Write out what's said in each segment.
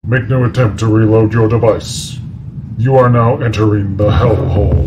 Make no attempt to reload your device. You are now entering the Hellhole.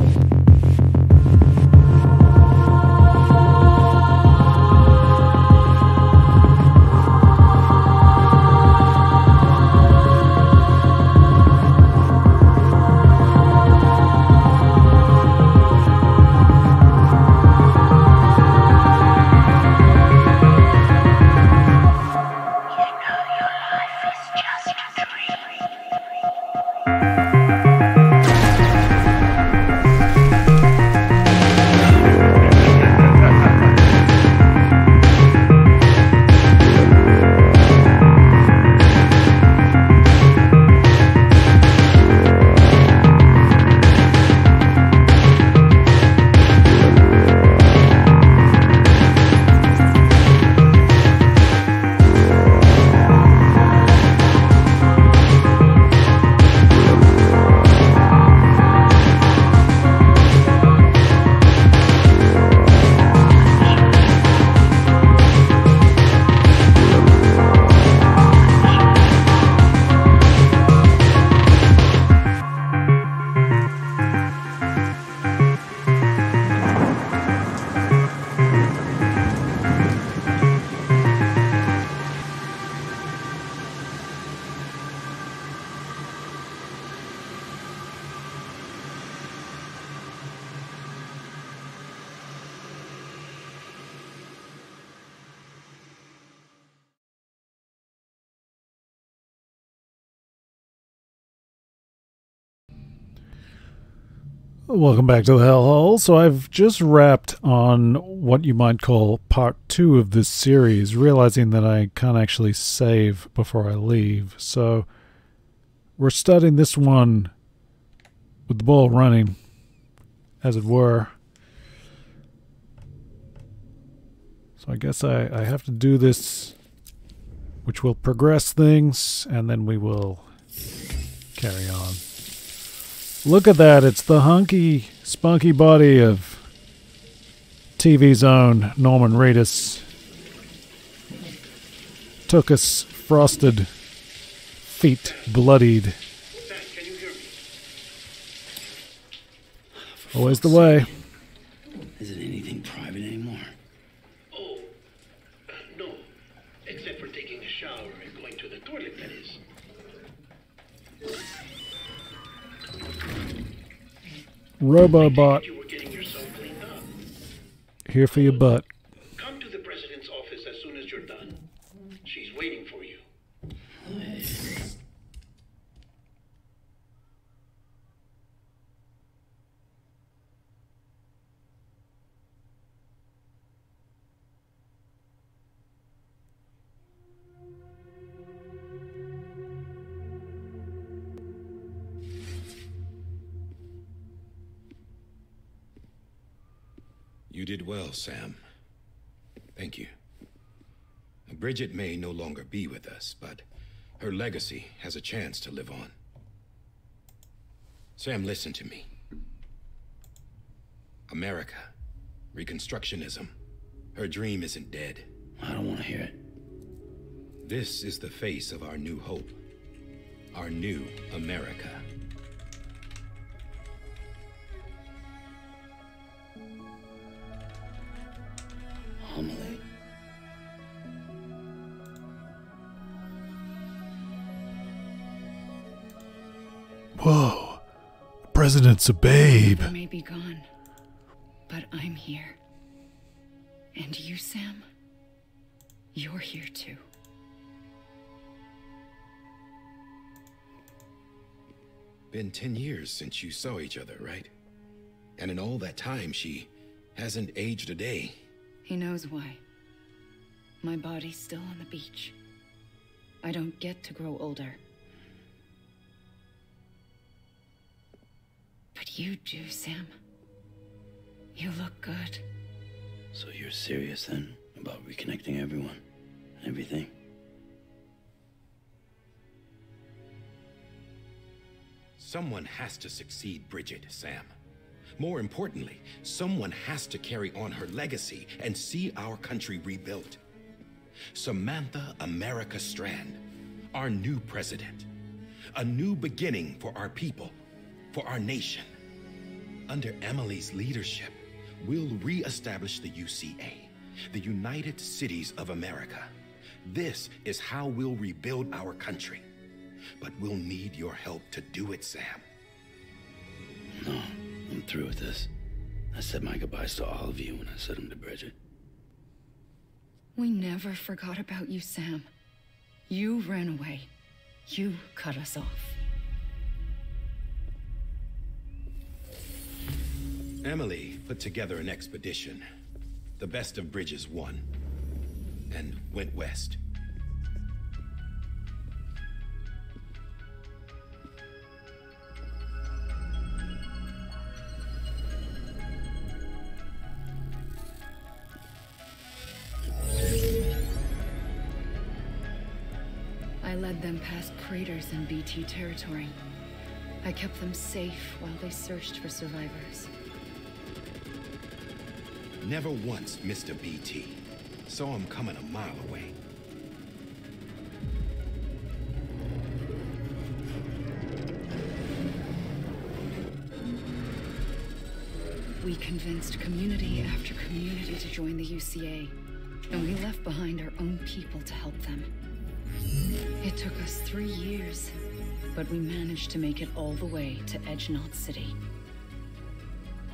Welcome back to the Hellhole. So I've just wrapped on what you might call part 2 of this series, realizing that I can't actually save before I leave. So we're starting this one with the ball running, as it were. So I guess I have to do this, which will progress things, and then we will carry on. Look at that, it's the hunky, spunky body of TV's own Norman Reedus. Took us frosted, feet bloodied. Can you hear me? Always the way. Is it anything private anymore? Oh, no. Except for taking a shower and going to the toilet, that is. Robobot, You were getting yourself cleaned up. here for your butt. Come to the president's office as soon as you're done. She's waiting for you. You did well, Sam. Thank you. Bridget may no longer be with us, but her legacy has a chance to live on. Sam, listen to me. America, Reconstructionism, her dream isn't dead. I don't want to hear it. This is the face of our new hope, our new America. Homily. Whoa, the president's a babe. I may be gone, but I'm here. And you, Sam, you're here too. Been 10 years since you saw each other, right? And in all that time, she hasn't aged a day. He knows why. My body's still on the beach. I don't get to grow older. But you do, Sam. You look good. So you're serious then about reconnecting everyone and everything? Someone has to succeed Bridget, Sam. More importantly, someone has to carry on her legacy and see our country rebuilt. Samantha America Strand, our new president. A new beginning for our people, for our nation. Under Emily's leadership, we'll re-establish the UCA, the United Cities of America. This is how we'll rebuild our country. But we'll need your help to do it, Sam. No, I'm through with this. I said my goodbyes to all of you when I said them to Bridget. We never forgot about you, Sam. You ran away. You cut us off. Emily put together an expedition. The best of Bridges won. And went west. I led them past craters in BT territory. I kept them safe while they searched for survivors. Never once missed a BT. Saw him coming a mile away. We convinced community after community to join the UCA, and we left behind our own people to help them. It took us 3 years, but we managed to make it all the way to Edge-Knot City.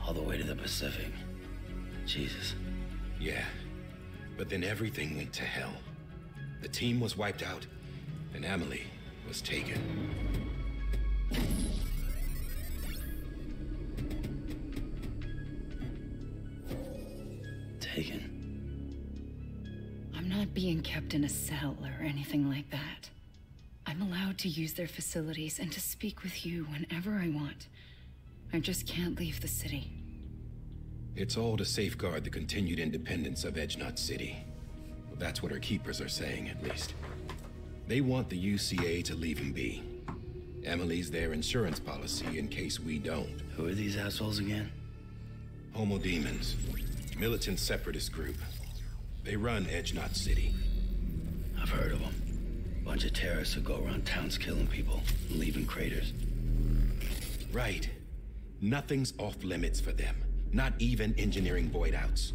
All the way to the Pacific. Jesus. Yeah, but then everything went to hell. The team was wiped out, and Emily was taken. Taken? I'm not being kept in a cell or anything like that. I'm allowed to use their facilities and to speak with you whenever I want. I just can't leave the city. It's all to safeguard the continued independence of Edge-Knot City. Well, that's what her keepers are saying, at least. They want the UCA to leave him be. Emily's their insurance policy in case we don't. Who are these assholes again? Homo Demons. Militant separatist group. They run Edge-Knot City. I've heard of them. Bunch of terrorists who go around towns killing people and leaving craters. Right. Nothing's off limits for them. Not even engineering void outs.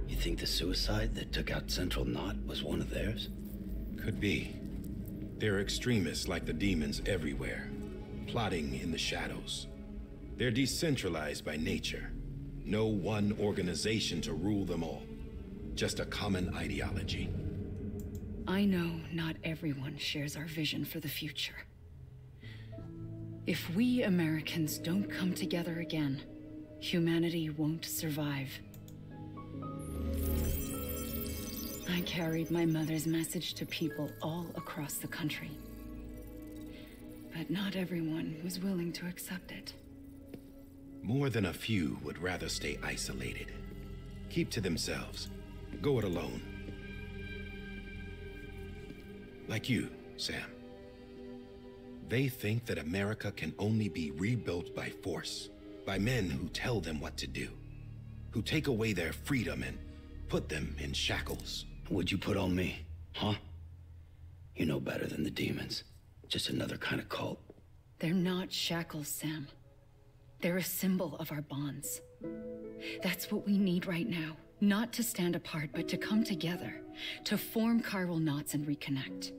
You think the suicide that took out Central Knot was one of theirs? Could be. There are extremists like the demons everywhere, plotting in the shadows. They're decentralized by nature. No one organization to rule them all. Just a common ideology. I know not everyone shares our vision for the future. If we Americans don't come together again, humanity won't survive. I carried my mother's message to people all across the country. But not everyone was willing to accept it. More than a few would rather stay isolated. Keep to themselves. Go it alone. Like you, Sam. They think that America can only be rebuilt by force, by men who tell them what to do, who take away their freedom and put them in shackles. What'd you put on me, huh? You know better than the demons. Just another kind of cult. They're not shackles, Sam. They're a symbol of our bonds. That's what we need right now. Not to stand apart, but to come together, to form chiral knots and reconnect.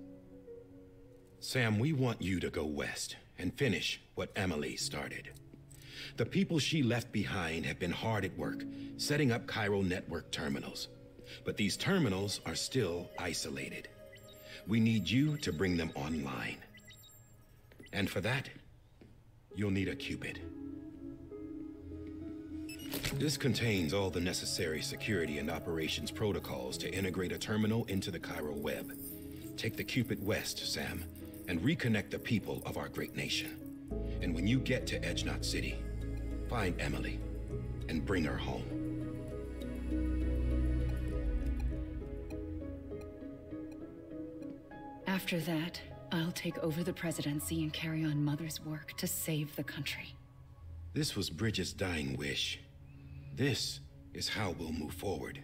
Sam, we want you to go west and finish what Emily started. The people she left behind have been hard at work, setting up chiral network terminals. But these terminals are still isolated. We need you to bring them online. And for that, you'll need a Cupid. This contains all the necessary security and operations protocols to integrate a terminal into the chiral web. Take the Cupid west, Sam, and reconnect the people of our great nation. And when you get to Edge-Knot City, find Emily and bring her home. After that, I'll take over the presidency and carry on Mother's work to save the country. This was Bridget's dying wish. This is how we'll move forward.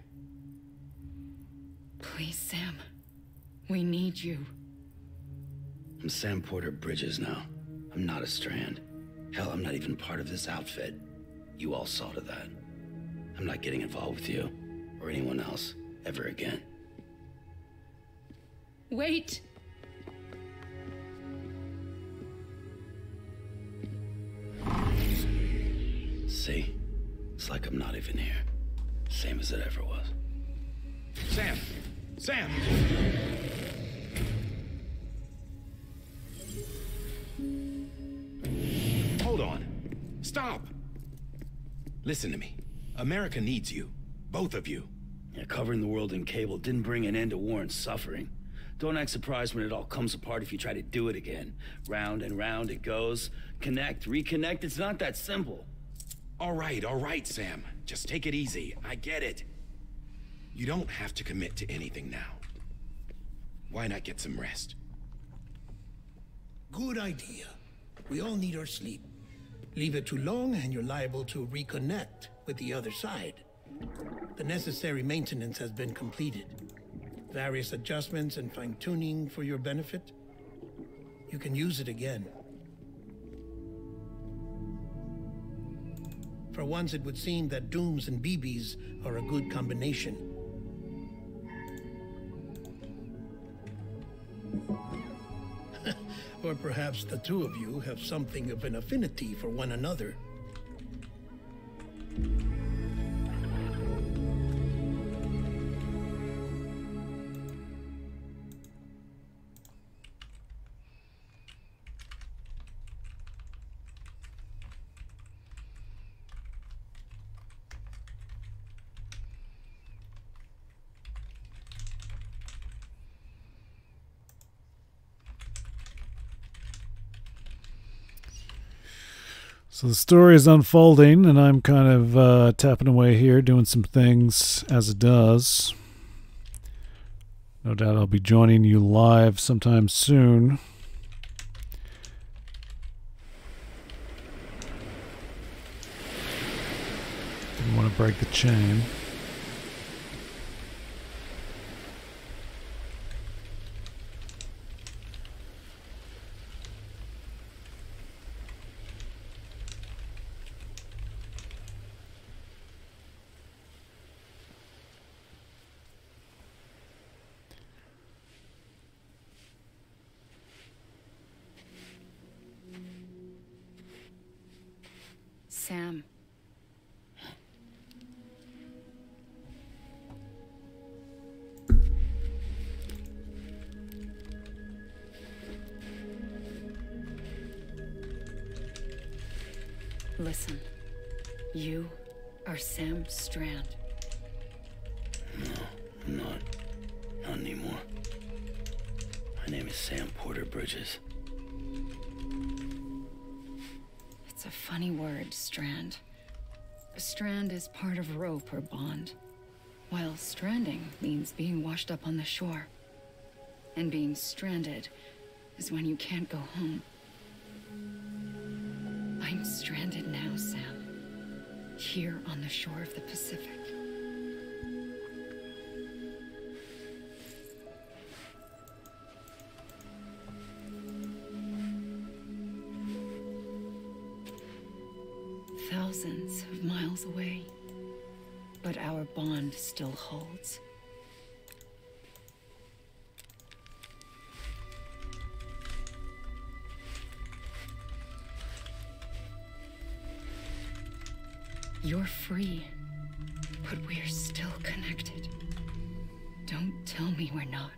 Please, Sam. We need you. I'm Sam Porter Bridges now. I'm not a Strand. Hell, I'm not even part of this outfit. You all saw to that. I'm not getting involved with you, or anyone else, ever again. Wait! See? It's like I'm not even here. Same as it ever was. Sam! Sam! Hold on. Stop! Listen to me. America needs you. Both of you. Yeah, covering the world in cable didn't bring an end to war and suffering. Don't act surprised when it all comes apart if you try to do it again. Round and round it goes. Connect, reconnect, it's not that simple. All right, Sam. Just take it easy. I get it. You don't have to commit to anything now. Why not get some rest? Good idea. We all need our sleep. Leave it too long and you're liable to reconnect with the other side. The necessary maintenance has been completed. Various adjustments and fine-tuning for your benefit. You can use it again. For once, it would seem that Dooms and BBs are a good combination. Or perhaps the two of you have something of an affinity for one another. So the story is unfolding, and I'm kind of tapping away here, doing some things as it does. No doubt I'll be joining you live sometime soon. Didn't want to break the chain. Sam. Listen, you are Sam Strand. No, I'm not. Not anymore. My name is Sam Porter Bridges. It's a funny word, Strand. A strand is part of rope or bond, while stranding means being washed up on the shore. And being stranded is when you can't go home. I'm stranded now, Sam. Here on the shore of the Pacific. Thousands of miles away, but our bond still holds. You're free, but we're still connected. Don't tell me we're not.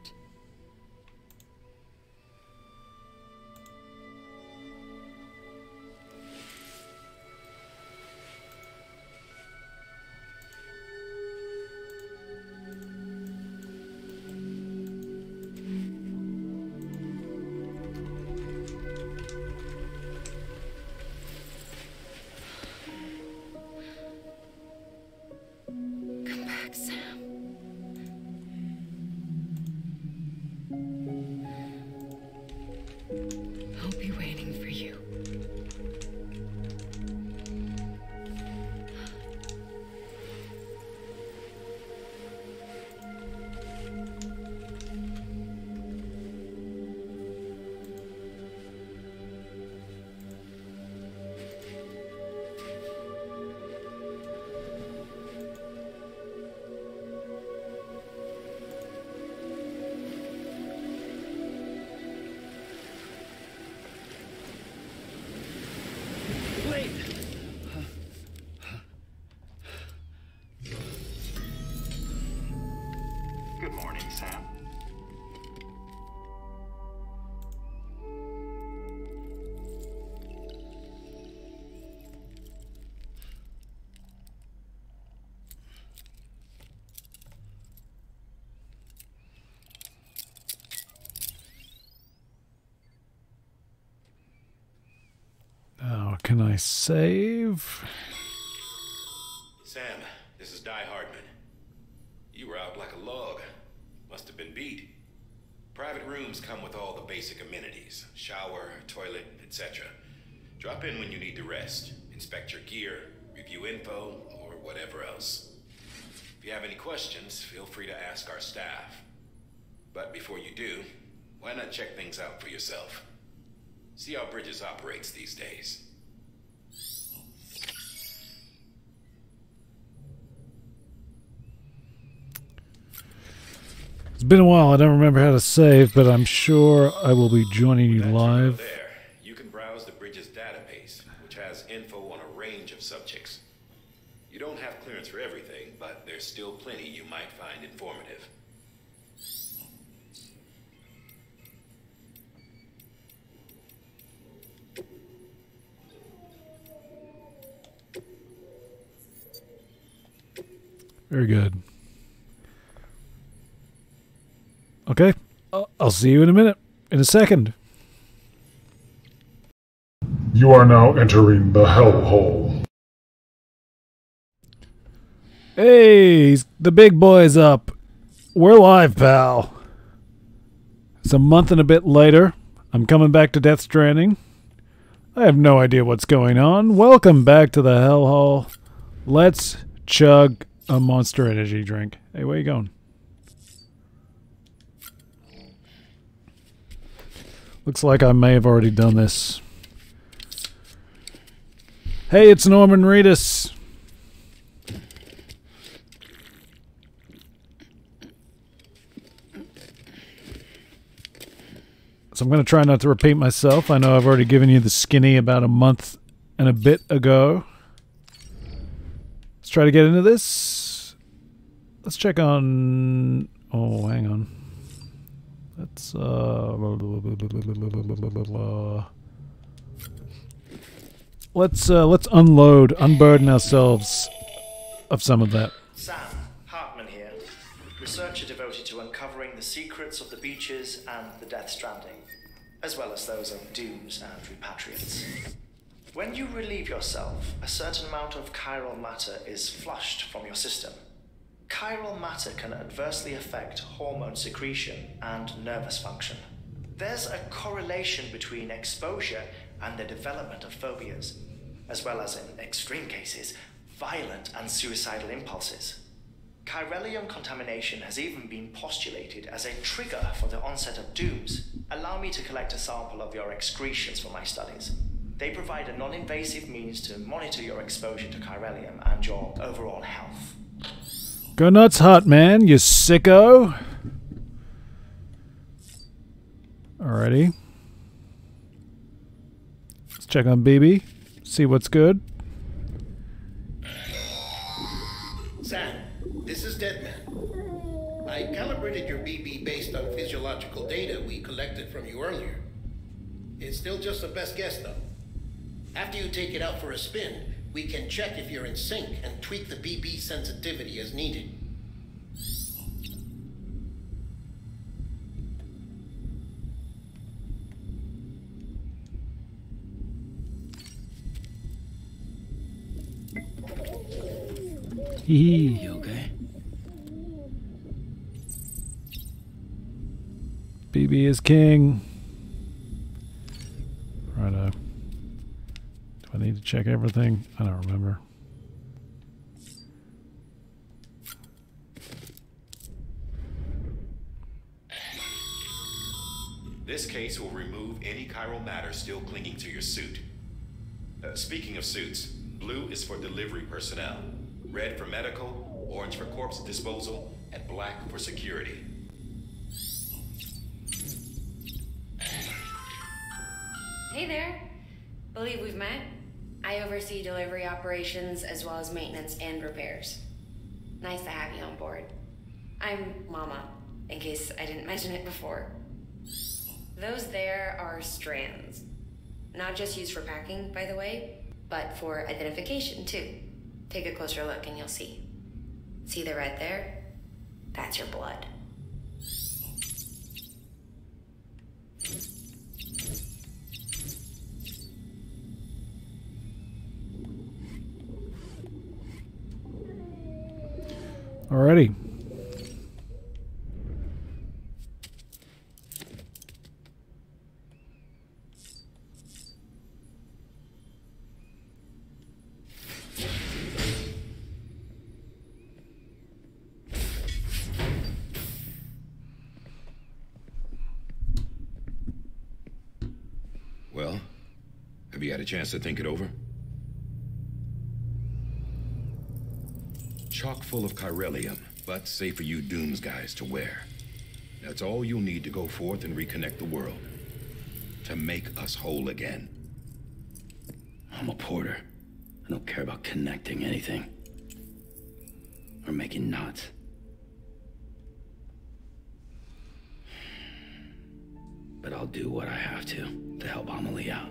can I save? Sam, this is Die-Hardman. You were out like a log. Must have been beat. Private rooms come with all the basic amenities. Shower, toilet, etc. Drop in when you need to rest. Inspect your gear, review info, or whatever else. If you have any questions, feel free to ask our staff. But before you do, why not check things out for yourself? See how Bridges operates these days. It's been a while. I don't remember how to save, but I'm sure I will be joining you live. There, you can browse the Bridges database, which has info on a range of subjects. You don't have clearance for everything, but there's still plenty you might find informative. Very good. Okay, I'll see you in a minute. In a second. You are now entering the Hellhole. Hey, the big boy's up. We're live, pal. It's a month and a bit later. I'm coming back to Death Stranding. I have no idea what's going on. Welcome back to the Hellhole. Let's chug a Monster Energy drink. Hey, where you going? Looks like I may have already done this. Hey, it's Norman Reedus. So I'm going to try not to repeat myself. I know I've already given you the skinny about a month and a bit ago. Let's try to get into this. Let's check on... Oh, hang on. Let's let's unburden ourselves of some of that. Sam, Hartman here, researcher devoted to uncovering the secrets of the beaches and the Death Stranding, as well as those of dooms and repatriates. When you relieve yourself, a certain amount of chiral matter is flushed from your system. Chiral matter can adversely affect hormone secretion and nervous function. There's a correlation between exposure and the development of phobias, as well as, in extreme cases, violent and suicidal impulses. Chiralium contamination has even been postulated as a trigger for the onset of dooms. Allow me to collect a sample of your excretions for my studies. They provide a non-invasive means to monitor your exposure to chiralium and your overall health. Go nuts, Hot-Man, you sicko! Alrighty. Let's check on BB. See what's good. Sam, this is Deadman. I calibrated your BB based on physiological data we collected from you earlier. It's still just a best guess, though. After you take it out for a spin, we can check if you're in sync and tweak the BB sensitivity as needed. You okay? BB is king. Righto. Do I need to check everything? I don't remember. This case will remove any chiral matter still clinging to your suit. Speaking of suits, blue is for delivery personnel, red for medical, orange for corpse disposal, and black for security. Hey there. Believe we've met. I oversee delivery operations as well as maintenance and repairs. Nice to have you on board. I'm Mama, in case I didn't mention it before. Those there are strands. Not just used for packing, by the way, but for identification too. Take a closer look and you'll see. See the red there? That's your blood. Alrighty. Well, have you had a chance to think it over? Chock full of chiralium, but safe for you Dooms guys to wear. That's all you'll need to go forth and reconnect the world. To make us whole again. I'm a porter. I don't care about connecting anything. Or making knots. But I'll do what I have to help Amelie out.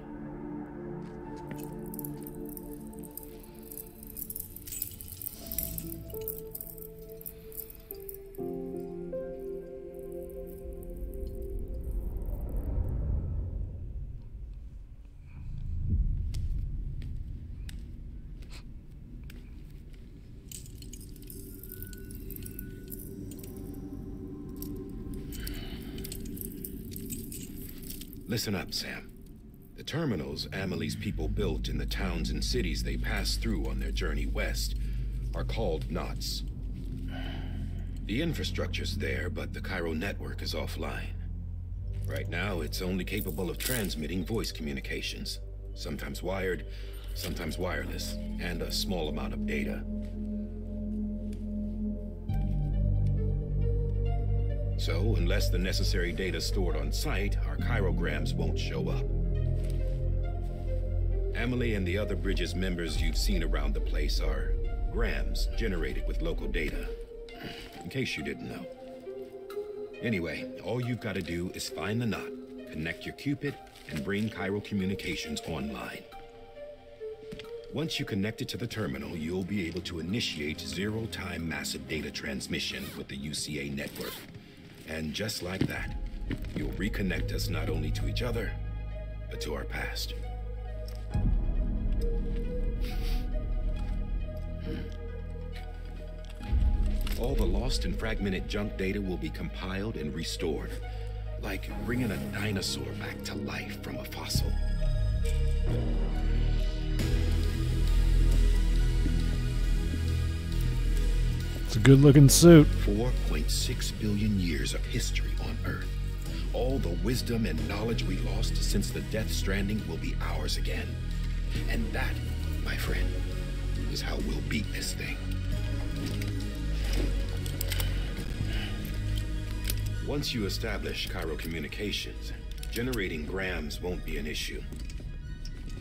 Listen up, Sam. The terminals Amelie's people built in the towns and cities they passed through on their journey west are called knots. The infrastructure's there, but the Cairo network is offline. Right now, it's only capable of transmitting voice communications, sometimes wired, sometimes wireless, and a small amount of data. So, unless the necessary data stored on site, our chirograms won't show up. Amelie and the other Bridges members you've seen around the place are grams generated with local data, in case you didn't know. Anyway, all you've got to do is find the knot, connect your Cupid, and bring Cairo communications online. Once you connect it to the terminal, you'll be able to initiate zero-time massive data transmission with the UCA network. And just like that, you'll reconnect us not only to each other, but to our past. All the lost and fragmented junk data will be compiled and restored, like bringing a dinosaur back to life from a fossil. It's a good-looking suit. 4.6 billion years of history on Earth. All the wisdom and knowledge we lost since the Death Stranding will be ours again. And that, my friend, is how we'll beat this thing. Once you establish Cairo communications, generating grams won't be an issue.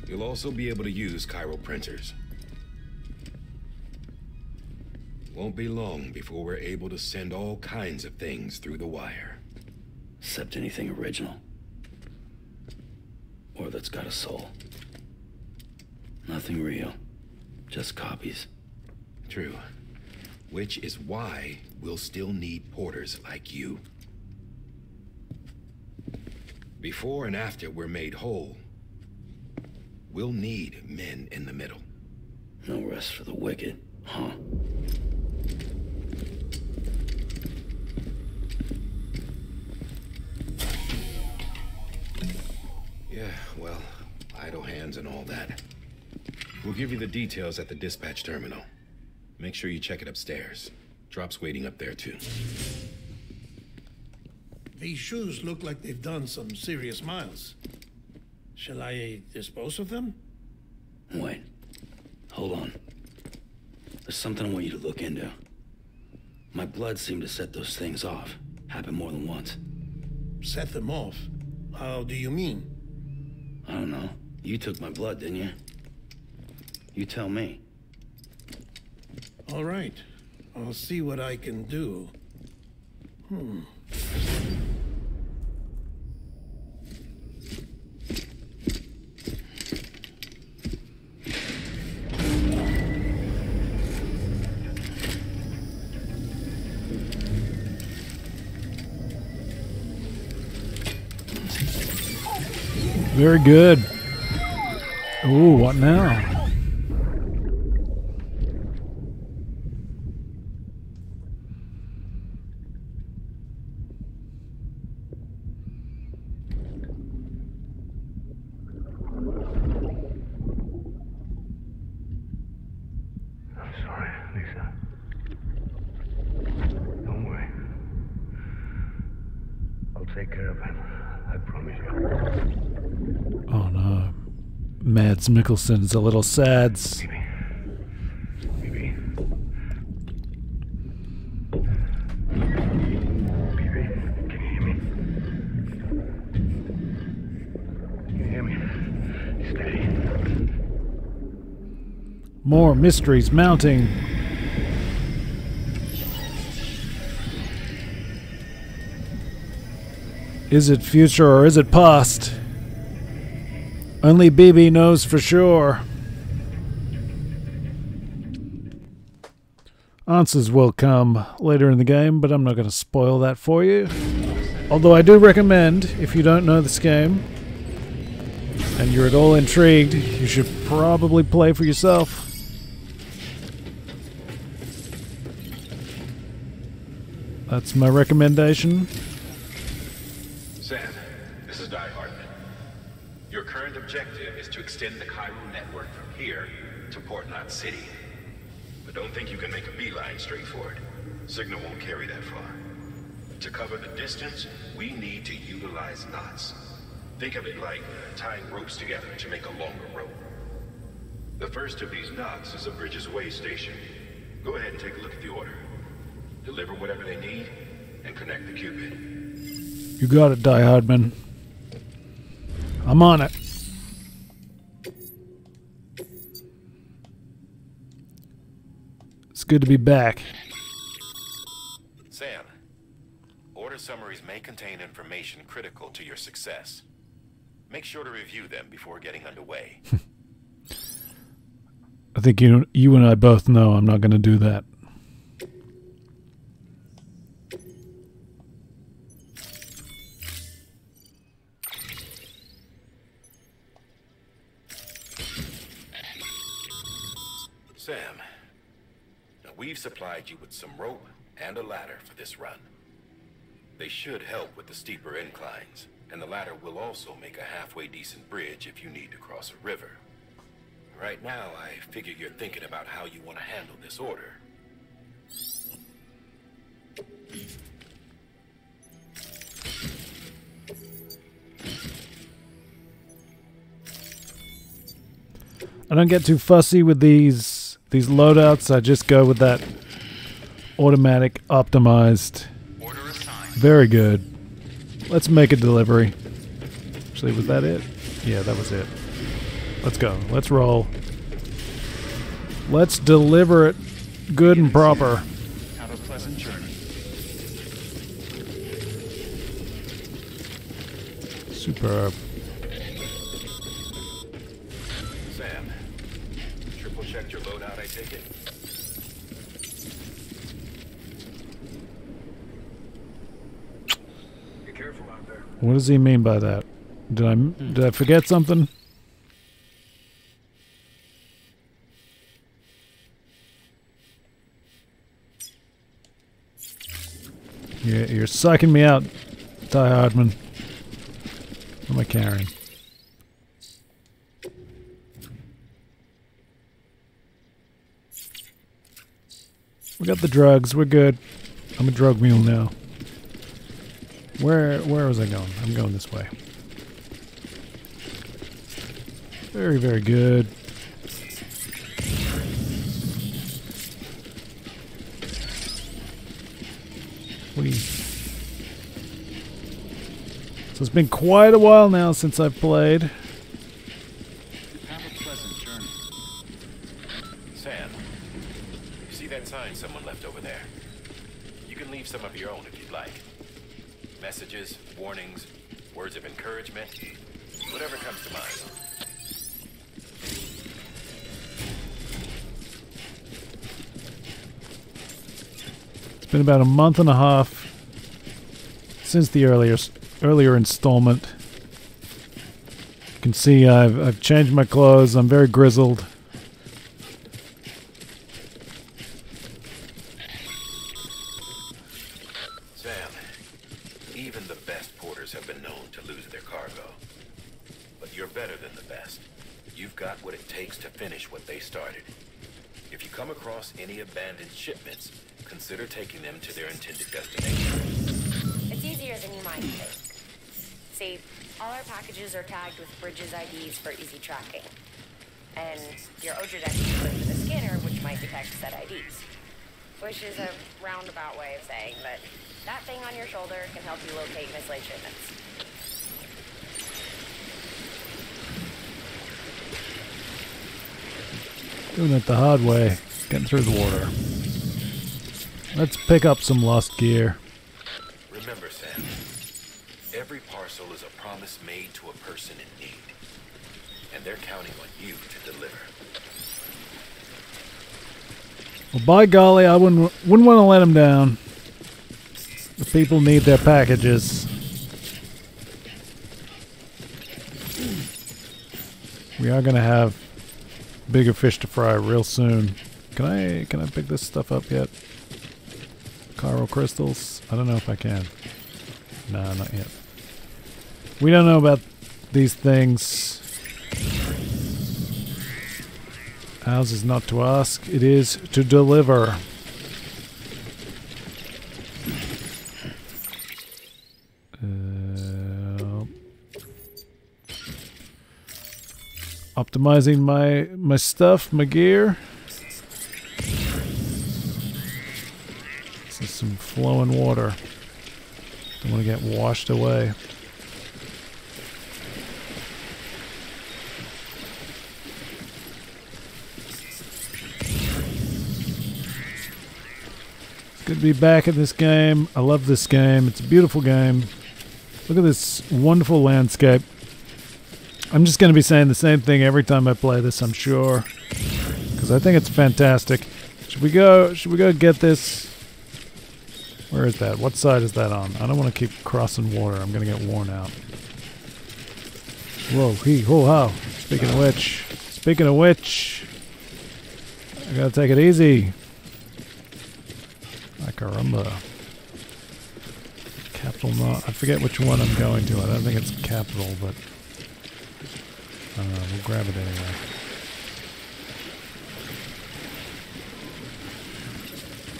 You'll also be able to use Cairo printers. Won't be long before we're able to send all kinds of things through the wire. Except anything original. Or that's got a soul. Nothing real. Just copies. True. Which is why we'll still need porters like you. Before and after we're made whole, we'll need men in the middle. No rest for the wicked, huh? Yeah, well, idle hands and all that. We'll give you the details at the dispatch terminal. Make sure you check it upstairs. Drop's waiting up there, too. These shoes look like they've done some serious miles. Shall I dispose of them? Wait. Hold on. There's something I want you to look into. My blood seemed to set those things off. Happened more than once. Set them off? How do you mean? I don't know. You took my blood, didn't you? You tell me. All right. I'll see what I can do. Very good. Ooh, what now? take care of him. I promise you. Oh no. Mads Mikkelsen's a little sad. Baby. Can you hear me? Can you hear me? Steady. More mysteries mounting. Is it future or is it past? Only BB knows for sure. Answers will come later in the game, but I'm not going to spoil that for you. Although I do recommend, if you don't know this game, and you're at all intrigued, you should probably play for yourself. That's my recommendation. Sam, this is Die-Hardman. Your current objective is to extend the Cairo network from here to Port Knot City. But don't think you can make a beeline straight for it. Signal won't carry that far. To cover the distance, we need to utilize knots. Think of it like tying ropes together to make a longer rope. The first of these knots is a Bridges Way station. Go ahead and take a look at the order. Deliver whatever they need, and connect the Cupid. You got it, Die-Hardman. I'm on it. It's good to be back. Sam, order summaries may contain information critical to your success. Make sure to review them before getting underway. I think you and I both know I'm not going to do that. Sam, now we've supplied you with some rope and a ladder for this run. They should help with the steeper inclines, and the ladder will also make a halfway decent bridge if you need to cross a river. Right now, I figure you're thinking about how you want to handle this order. I don't get too fussy with these loadouts. I just go with that automatic optimized. Order assigned. Very good. Let's make a delivery. Actually, was that it? Yeah, that was it. Let's go. Let's roll. Let's deliver it good and proper. Have a pleasant journey. Superb. Sam, triple checked your loadout, I take it? Be careful out there. What does he mean by that? Did I forget something? You're sucking me out, Die-Hardman. What am I carrying? We got the drugs. We're good. I'm a drug mule now. Where was I going? I'm going this way. Very, very good. So it's been quite a while now since I've played. Have a pleasant journey. Sam, you see that sign someone left over there? You can leave some of your own if you'd like. Messages, warnings, words of encouragement, whatever comes to mind. It's been about a month and a half since the earlier installment. You can see I've changed my clothes. I'm very grizzled. Sam, even the best porters have been known to lose their cargo. But you're better than the best. You've got what it takes to finish what they started. If you come across any abandoned shipments, consider taking them to their intended destination. It's easier than you might think. See, all our packages are tagged with Bridges IDs for easy tracking. And your Odrid ID is equipped with a scanner which might detect said IDs. Which is a roundabout way of saying that that thing on your shoulder can help you locate mislaid shipments. Doing it the hard way. Getting through the water. Let's pick up some lost gear. Remember, Sam, every parcel is a promise made to a person in need. And they're counting on you to deliver. Well, by golly, I wouldn't want to let them down. The people need their packages. We are going to have bigger fish to fry real soon. Can I pick this stuff up yet? Chiral crystals? I don't know if I can. Nah, not yet. We don't know about these things. Ours is not to ask, it is to deliver. Optimizing my stuff, my gear. This is some flowing water. Don't want to get washed away. It's good to be back in this game. I love this game. It's a beautiful game. Look at this wonderful landscape. I'm just going to be saying the same thing every time I play this, I'm sure. Because I think it's fantastic. Should we go get this? Where is that? What side is that on? I don't want to keep crossing water. I'm going to get worn out. Whoa, hee, ho, how. Speaking of which. I got to take it easy. Ay, caramba. Capital not. I forget which one I'm going to. I don't think it's capital, but we'll grab it anyway.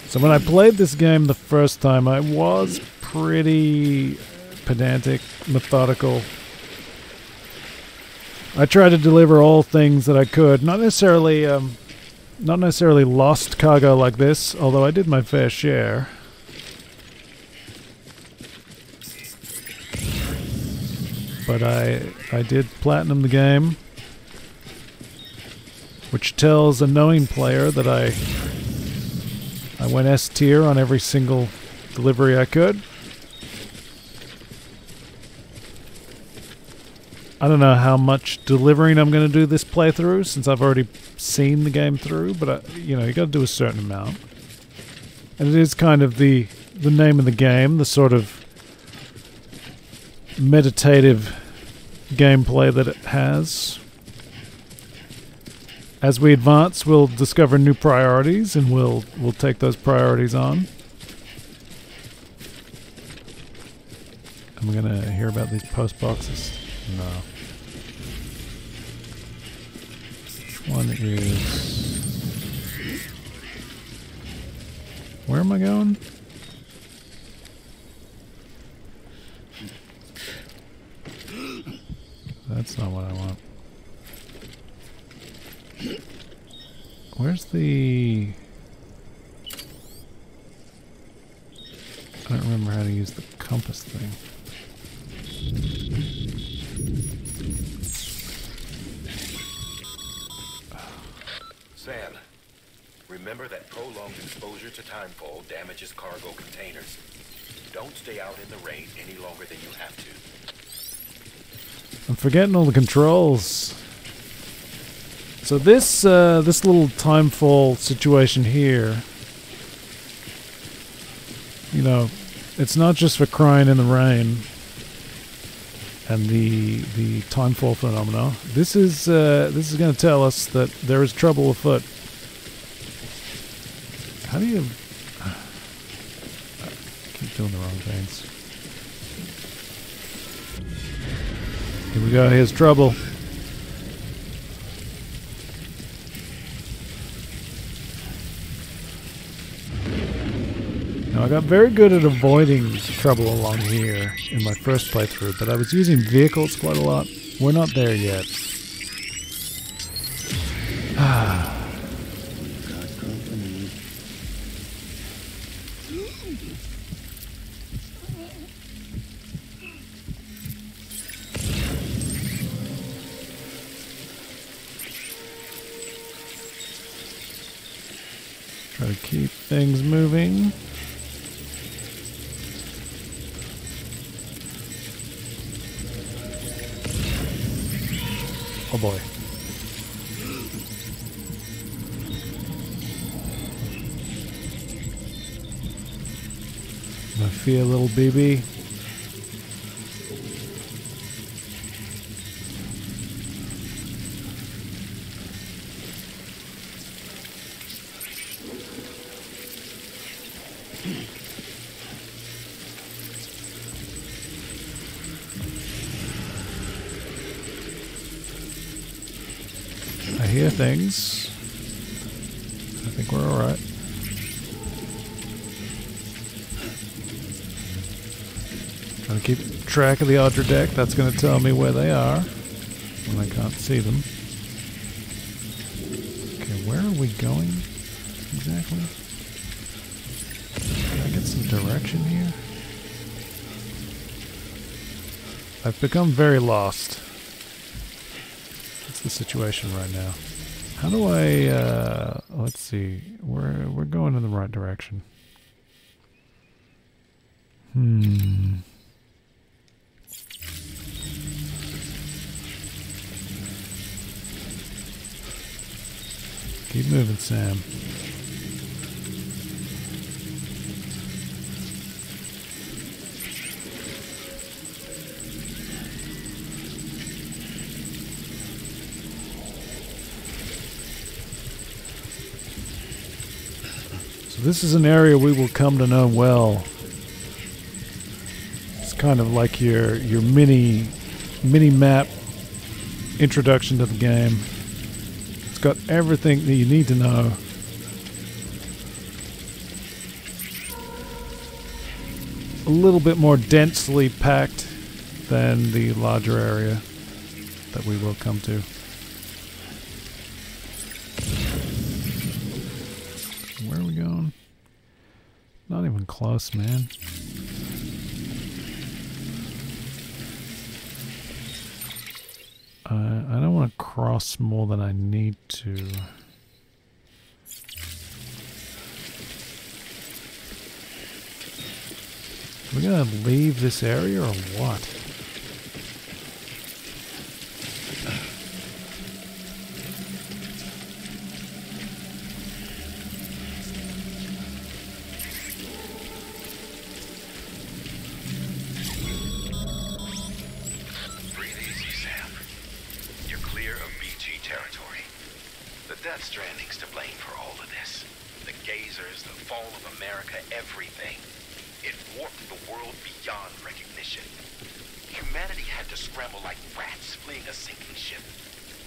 So when I played this game the first time, I was pretty pedantic, methodical. I tried to deliver all things that I could. Not necessarily lost cargo like this, although I did my fair share. But I did platinum the game, which tells a knowing player that I went S tier on every single delivery I could. I don't know how much delivering I'm going to do this playthrough, since I've already seen the game through, but you got to do a certain amount. And it is kind of the name of the game, the sort of meditative gameplay that it has. As we advance, we'll discover new priorities, and we'll take those priorities on. Am I gonna hear about these post boxes? No. Which one is... Where am I going? That's not what I want. Where's the... I don't remember how to use the compass thing. Sam, remember that prolonged exposure to timefall damages cargo containers. Don't stay out in the rain any longer than you have to. I'm forgetting all the controls. So this little timefall situation here, it's not just for crying in the rain and the timefall phenomena. This is going to tell us that there is trouble afoot. How do you... I keep doing the wrong things. Here we go, here's trouble. Now, I got very good at avoiding trouble along here in my first playthrough, but I was using vehicles quite a lot. We're not there yet. Try to keep things moving. Oh boy. I feel a little BB. I hear things. I think we're alright. Trying to keep track of the Audra deck. That's going to tell me where they are when I can't see them. Okay, where are we going exactly? Can I get some direction here? I've become very lost. That's the situation right now. How do I, let's see, we're going in the right direction. Keep moving, Sam. This is an area we will come to know well. It's kind of like your mini map introduction to the game. It's got everything that you need to know. A little bit more densely packed than the larger area that we will come to. Where are we going? Not even close, man. I don't want to cross more than I need to. We're gonna leave this area or what? Death Stranding's to blame for all of this. The gazers, the fall of America, everything. It warped the world beyond recognition. Humanity had to scramble like rats fleeing a sinking ship.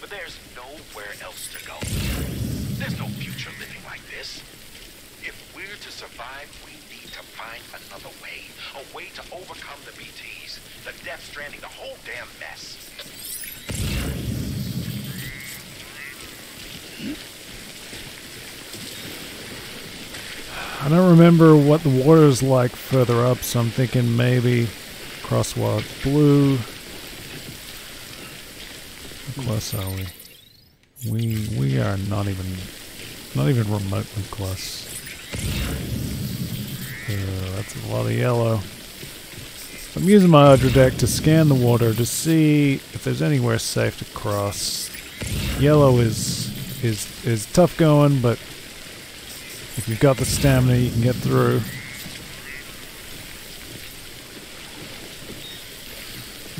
But there's nowhere else to go. There's no future living like this. If we're to survive, we need to find another way. A way to overcome the BTs, the Death Stranding, the whole damn mess. I don't remember what the water's like further up, so I'm thinking maybe crosswalk blue. How close are we? We are not even remotely close. That's a lot of yellow. So I'm using my Audra deck to scan the water to see if there's anywhere safe to cross. Yellow is tough going, but if you've got the stamina, you can get through.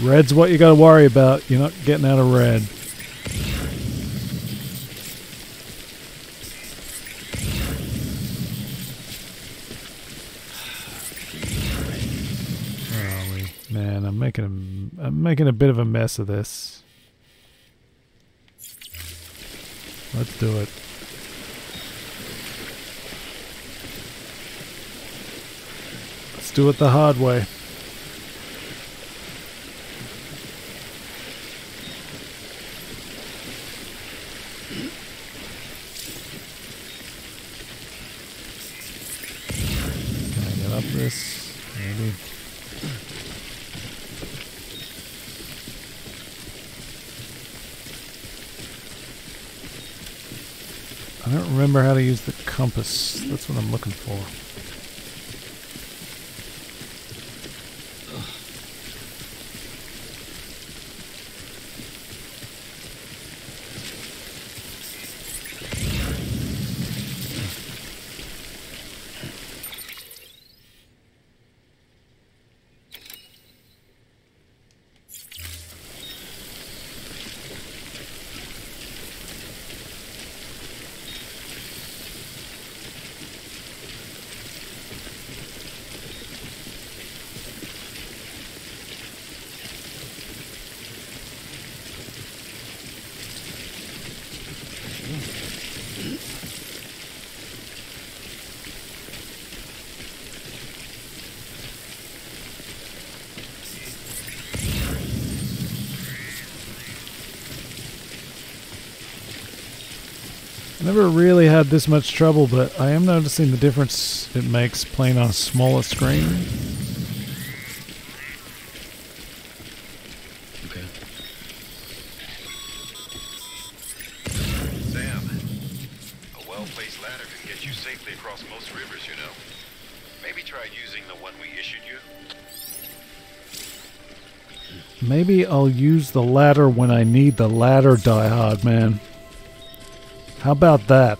Red's what you gotta worry about. You're not getting out of red. Where are we? Man, I'm making a bit of a mess of this. Let's do it. do it the hard way. Can I get up this? Maybe. I don't remember how to use the compass. That's what I'm looking for. Never really had this much trouble, but I am noticing the difference it makes playing on a smaller screen. Okay. Sam, a well-placed ladder can get you safely across most rivers, you know. Maybe try using the one we issued you. Maybe I'll use the ladder when I need the ladder, Die-Hardman. How about that?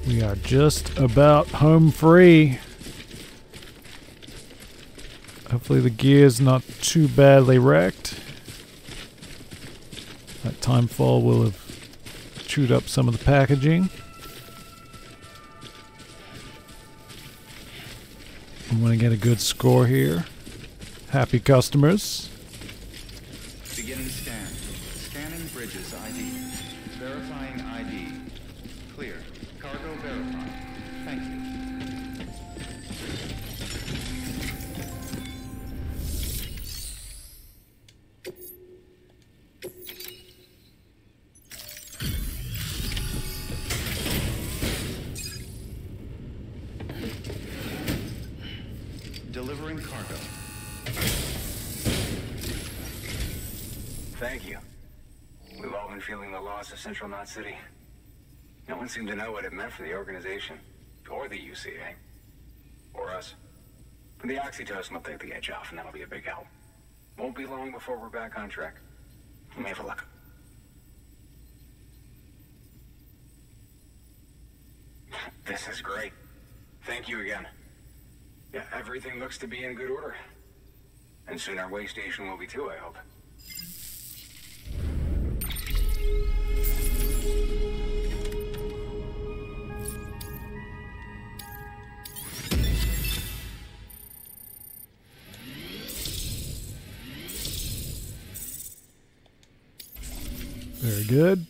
We are just about home free. Hopefully the gear's not too badly wrecked. That time fall will have chewed up some of the packaging. I want to get a good score here. Happy customers. Beginning scan. Scanning bridges ID. Verifying ID. Clear. Cargo verified. Thank you. Delivering cargo. Thank you. We've all been feeling the loss of Central Knot City. No one seemed to know what it meant for the organization, or the UCA, or us. But the oxytocin will take the edge off, and that'll be a big help. Won't be long before we're back on track. You may have a look. This is great. Thank you again. Yeah, everything looks to be in good order. And soon our way station will be too, I hope. Very good.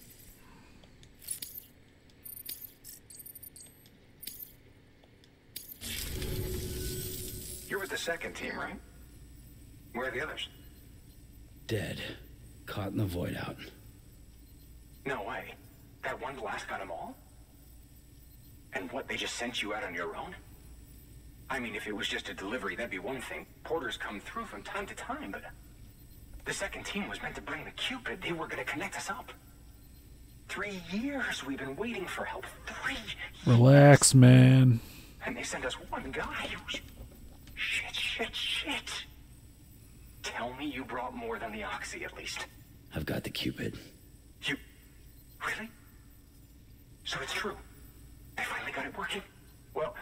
You're with the second team, right? Where are the others? Dead. Caught in the void out. No way. That one blast got them all? And what, they just sent you out on your own? I mean, if it was just a delivery, that'd be one thing. Porters come through from time to time, but... the second team was meant to bring the Cupid. They were gonna connect us up. 3 years we've been waiting for help. 3 years. Relax, man. And they sent us one guy. Shit. Tell me you brought more than the Oxy, at least. I've got the Cupid. You... really? So it's true. They finally got it working. Well,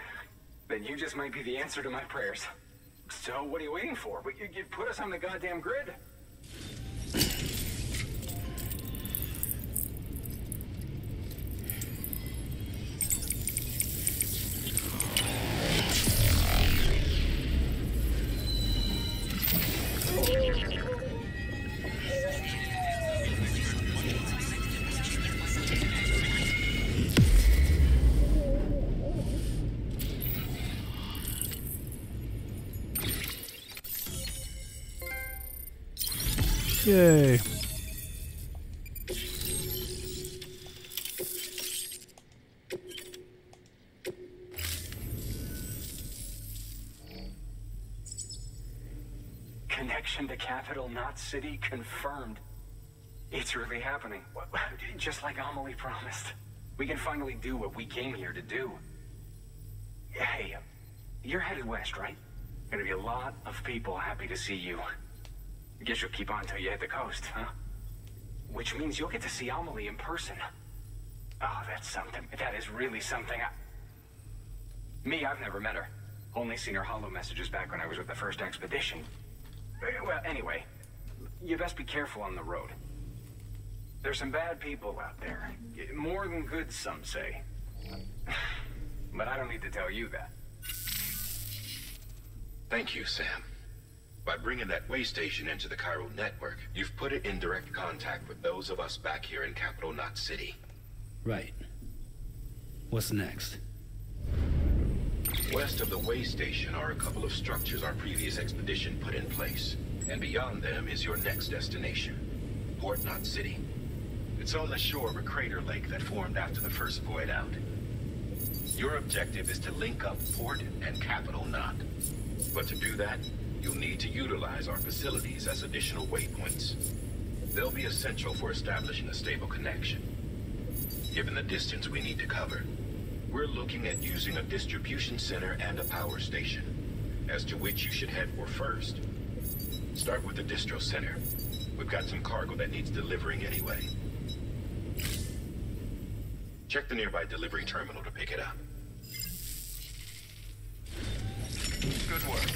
then you just might be the answer to my prayers. So what are you waiting for? You put us on the goddamn grid. Yay. Connection to capital, not city, confirmed. It's really happening. Just like Amelie promised. We can finally do what we came here to do. Hey, you're headed west, right? Gonna be a lot of people happy to see you. Guess you'll keep on till you hit the coast, huh? Which means you'll get to see Amelie in person. Oh, that's something. That is really something. Me, I've never met her. Only seen her holo messages back when I was with the first expedition. Well, anyway, you best be careful on the road. There's some bad people out there. More than good, some say. But I don't need to tell you that. Thank you, Sam. By bringing that way station into the Cairo network, you've put it in direct contact with those of us back here in Capital Knot City. Right. What's next? West of the way station are a couple of structures our previous expedition put in place. And beyond them is your next destination, Port Knot City. It's on the shore of a crater lake that formed after the first void out. Your objective is to link up Port and Capital Knot. But to do that, you'll need to utilize our facilities as additional waypoints. They'll be essential for establishing a stable connection. Given the distance we need to cover, we're looking at using a distribution center and a power station, as to which you should head for first. Start with the distro center. We've got some cargo that needs delivering anyway. Check the nearby delivery terminal to pick it up. Good work.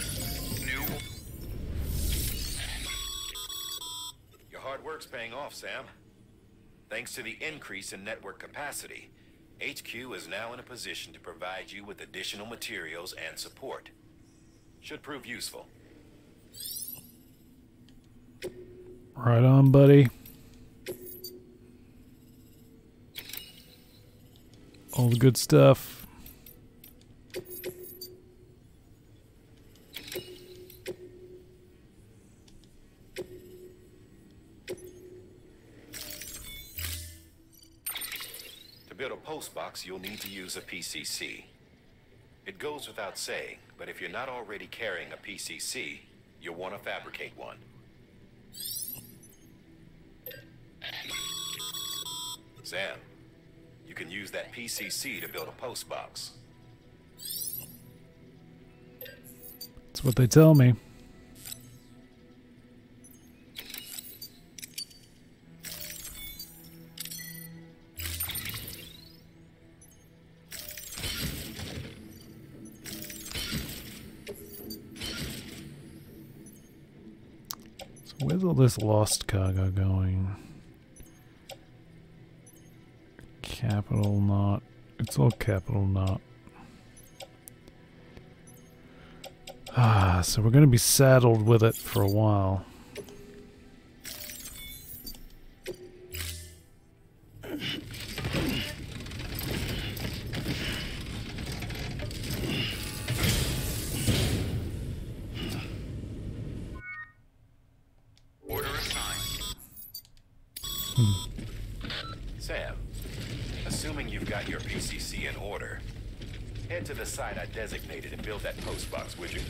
Your hard work's paying off, Sam. Thanks to the increase in network capacity, HQ is now in a position to provide you with additional materials and support. Should prove useful. Right on, buddy. All the good stuff. To build a post box, you'll need to use a PCC. It goes without saying, but if you're not already carrying a PCC, you'll want to fabricate one. Sam, you can use that PCC to build a post box. That's what they tell me. So where's all this lost cargo going? Capital Knot. It's all Capital Knot. So we're going to be saddled with it for a while. Order assigned. Sam, assuming you've got your PCC in order, head to the site I designated and build that post box, would you?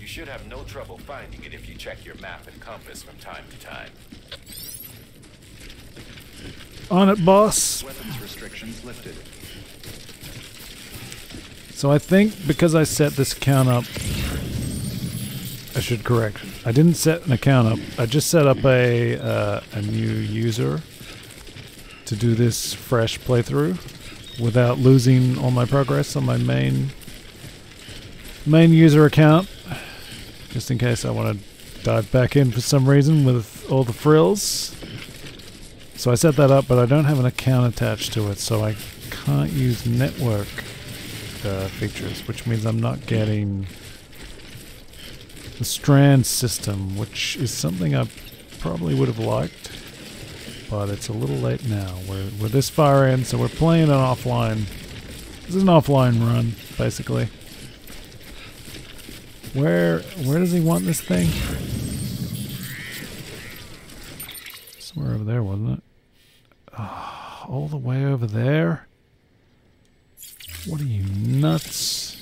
You should have no trouble finding it if you check your map and compass from time to time. On it, boss. Weapons restrictions lifted. So I think because I set this account up, I should correct. I didn't set an account up. I just set up a new user to do this fresh playthrough without losing all my progress on my main user account, just in case I want to dive back in for some reason with all the frills. So I set that up, but I don't have an account attached to it, so I can't use network features, which means I'm not getting the strand system, which is something I probably would have liked, but it's a little late now. We're this far in, so we're playing an offline. This is an offline run, basically. Where does he want this thing? We're over there, wasn't it? Oh, all the way over there? What are you, nuts?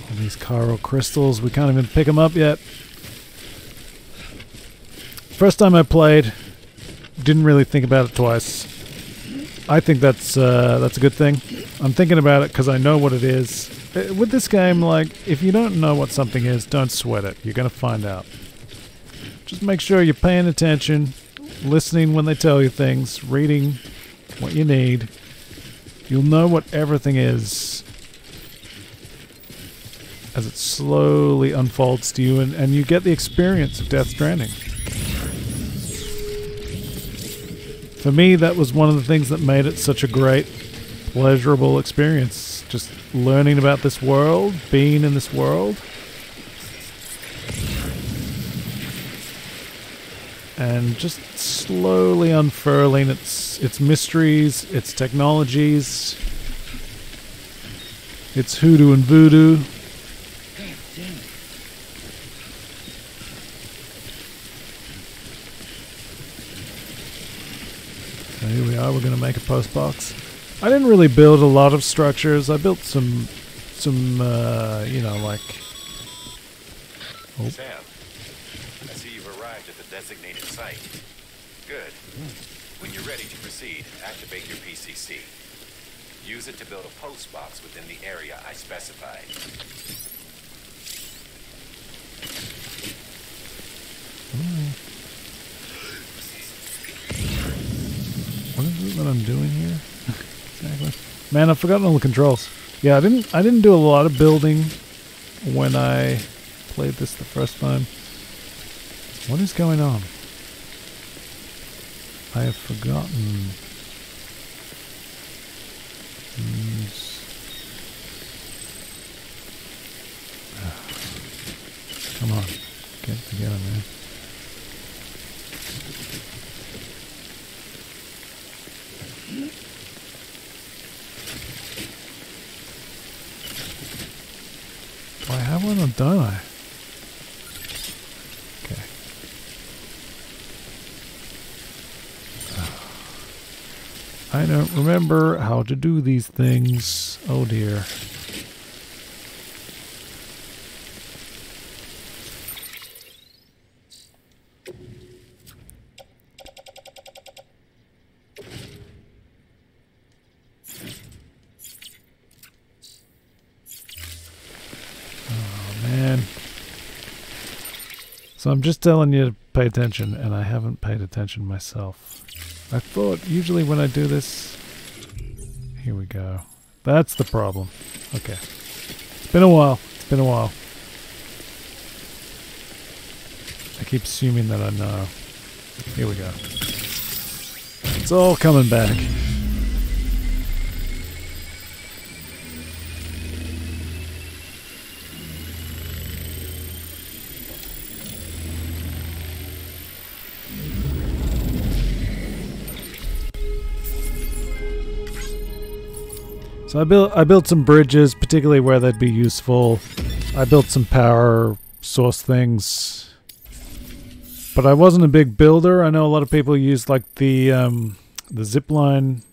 All these chiral crystals, we can't even pick them up yet. First time I played, didn't really think about it twice. I think that's a good thing. I'm thinking about it because I know what it is. With this game, like, if you don't know what something is, don't sweat it. You're going to find out. Just make sure you're paying attention, listening when they tell you things, reading what you need. You'll know what everything is as it slowly unfolds to you, and you get the experience of Death Stranding. For me, that was one of the things that made it such a great, pleasurable experience. Just learning about this world, being in this world. And just slowly unfurling its mysteries, its technologies, its hoodoo and voodoo. So here we are, we're going to make a post box. I didn't really build a lot of structures. I built some you know, like... Oh. Sam, I see you've arrived at the designated site. Good. When you're ready to proceed, activate your PCC. Use it to build a post box within the area I specified. What is it that I'm doing here? Exactly. Man, I've forgotten all the controls. Yeah, I didn't do a lot of building when I played this the first time. What is going on? I have forgotten. Come on, get it together, man. Do I have one or don't I? Okay. I don't remember how to do these things. Oh dear. So I'm just telling you to pay attention, and I haven't paid attention myself. I thought usually when I do this... Here we go. That's the problem. Okay. It's been a while. It's been a while. I keep assuming that I know. Here we go. It's all coming back. So I built some bridges, particularly where they'd be useful. I built some power source things, but I wasn't a big builder. I know a lot of people use like the zipline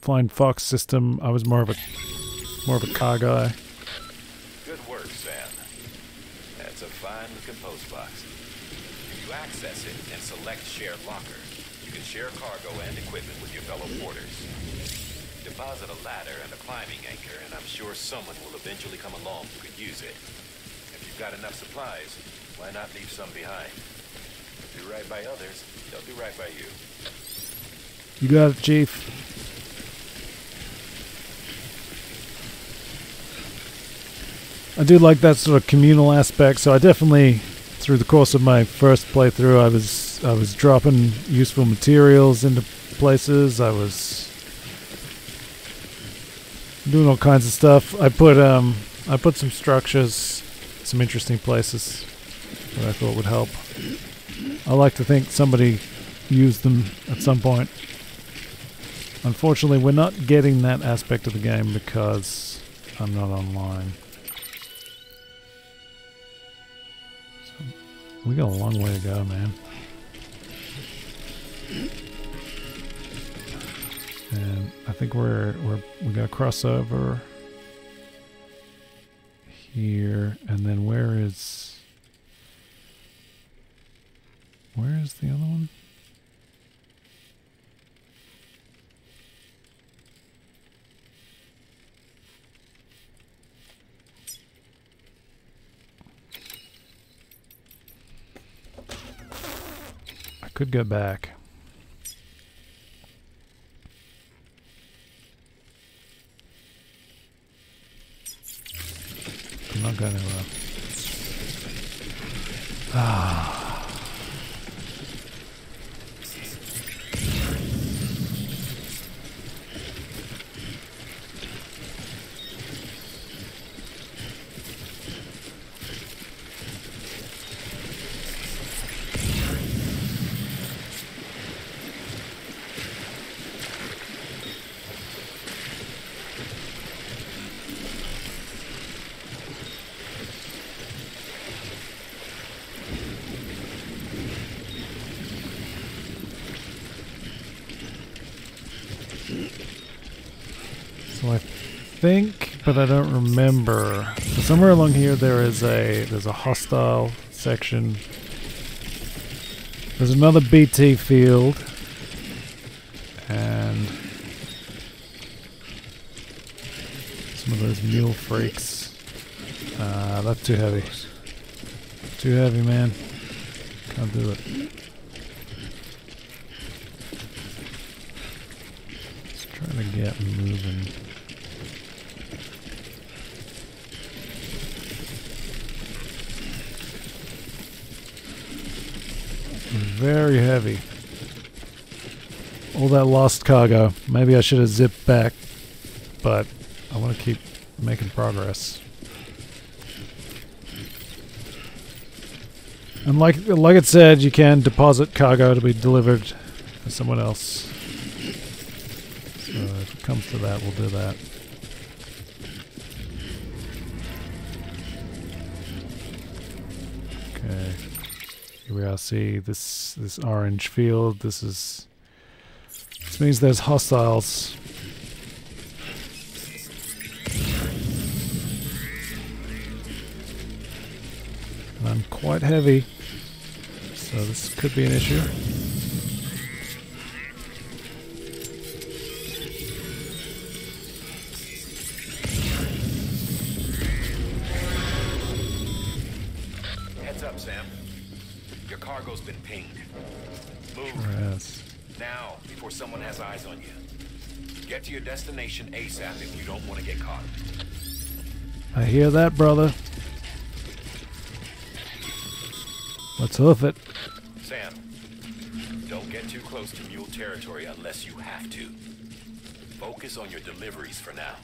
flying fox system. I was more of a car guy. Good work, Sam. That's a fine looking post box. If you access it and select shared locker, you can share cargo and equipment with your fellow porters. Deposit a ladder and a climbing anchor, and I'm sure someone will eventually come along who could use it. If you've got enough supplies, why not leave some behind? Do right by others, they'll do right by you. You got it, Chief. I do like that sort of communal aspect, so I definitely, through the course of my first playthrough, I was dropping useful materials into places. I was doing all kinds of stuff. I put some structures, some interesting places that I thought would help. I like to think somebody used them at some point. Unfortunately, we're not getting that aspect of the game because I'm not online. So we got a long way to go, man. And I think we gotta cross over here, and then where is the other one? I could go back. I'm not going to. So I think, but I don't remember. So somewhere along here there's a hostile section. There's another BT field, and some of those mule freaks. That's too heavy. Too heavy, man. Can't do it. Let's try to get moving. Very heavy. All that lost cargo. Maybe I should have zipped back, but I want to keep making progress. And like it said, you can deposit cargo to be delivered to someone else. So if it comes to that, we'll do that. Okay. Here we are. See this orange field. This means there's hostiles. And I'm quite heavy, so this could be an issue. Heads up, Sam. Your cargo's been pinged. Move. Sure has. Now, before someone has eyes on you. Get to your destination ASAP if you don't want to get caught. I hear that, brother. Let's hoof it. Sam, don't get too close to mule territory unless you have to. Focus on your deliveries for now.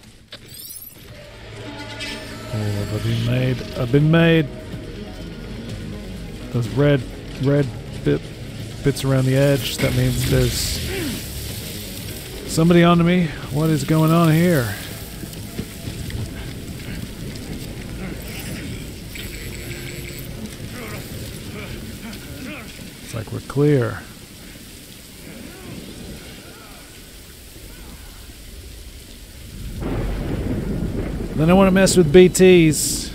Oh, I've been made. I've been made. Those red bits around the edge. That means there's somebody onto me. What is going on here? It's like we're clear. Then I want to mess with BTs.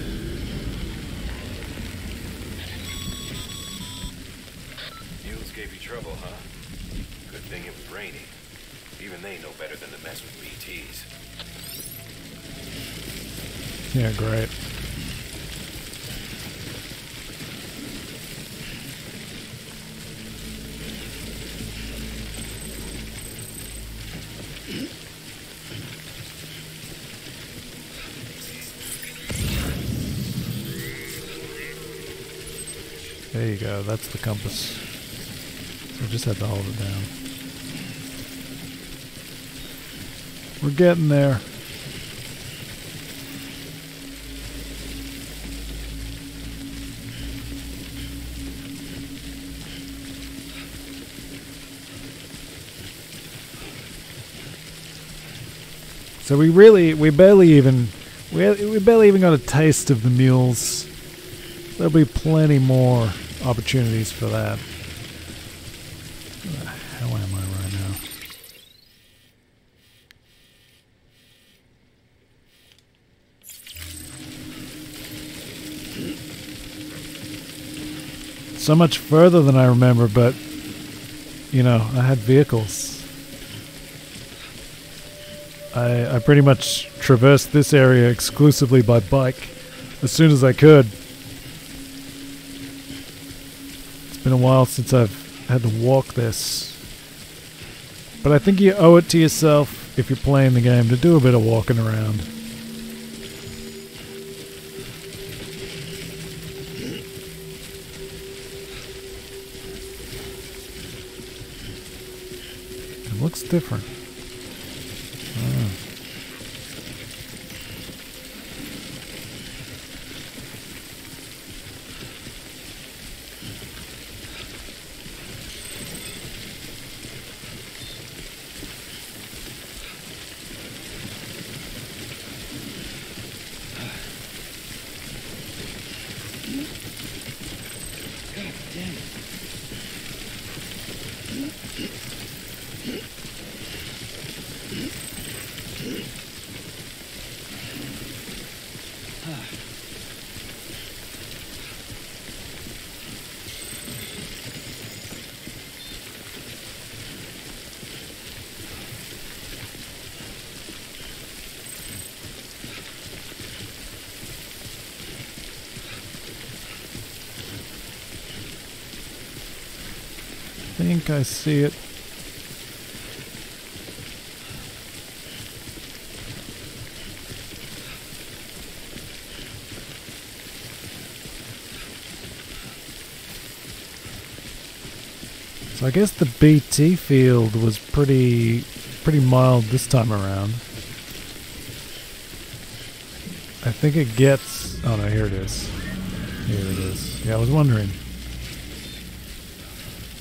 Mules gave you trouble, huh? Good thing it was raining. Even they know better than to mess with BTs. Yeah, great. There you go, that's the compass. So I just had to hold it down. We're getting there. So we barely even got a taste of the mules. There'll be plenty more opportunities for that. Where the hell am I right now? So much further than I remember, but you know, I had vehicles. I pretty much traversed this area exclusively by bike as soon as I could. It's been a while since I've had to walk this. But I think you owe it to yourself, if you're playing the game, to do a bit of walking around. It looks different. I think I see it. So I guess the BT field was pretty mild this time around. I think it gets... oh no, here it is. Here it is. Yeah, I was wondering.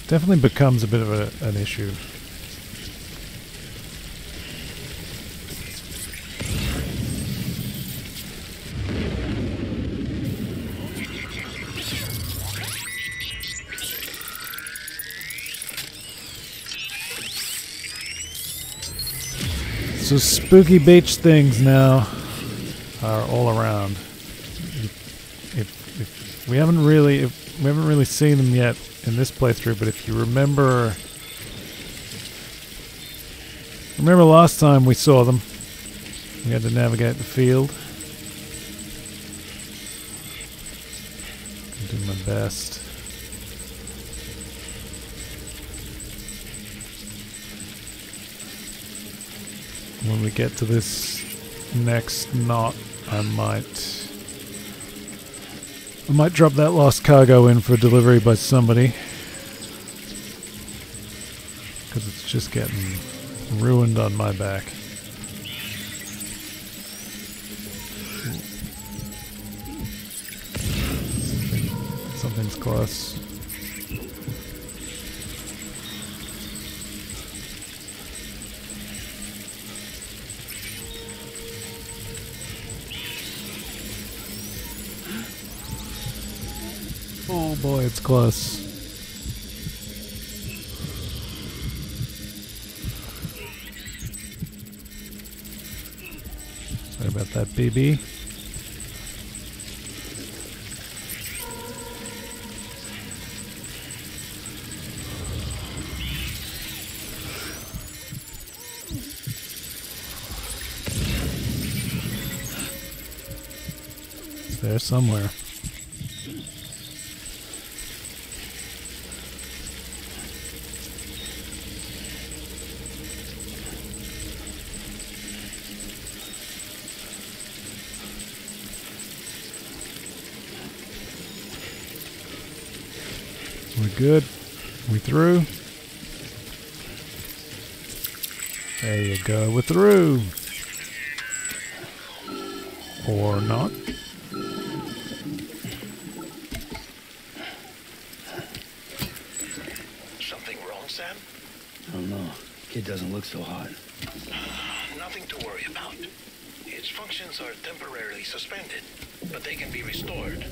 Definitely becomes a bit of an issue. So spooky beach things now are all around. If we haven't really seen them yet in this playthrough, but if you remember last time we saw them, we had to navigate the field. Do my best. When we get to this next knot, I might drop that lost cargo in for delivery by somebody, because it's just getting ruined on my back. Something's close. Oh boy, it's close. Sorry about that, BB. It's there somewhere. We're good. We through. There you go. We're through. Or not. Something wrong, Sam? I don't know. Kid doesn't look so hot. Nothing to worry about. Its functions are temporarily suspended, but they can be restored.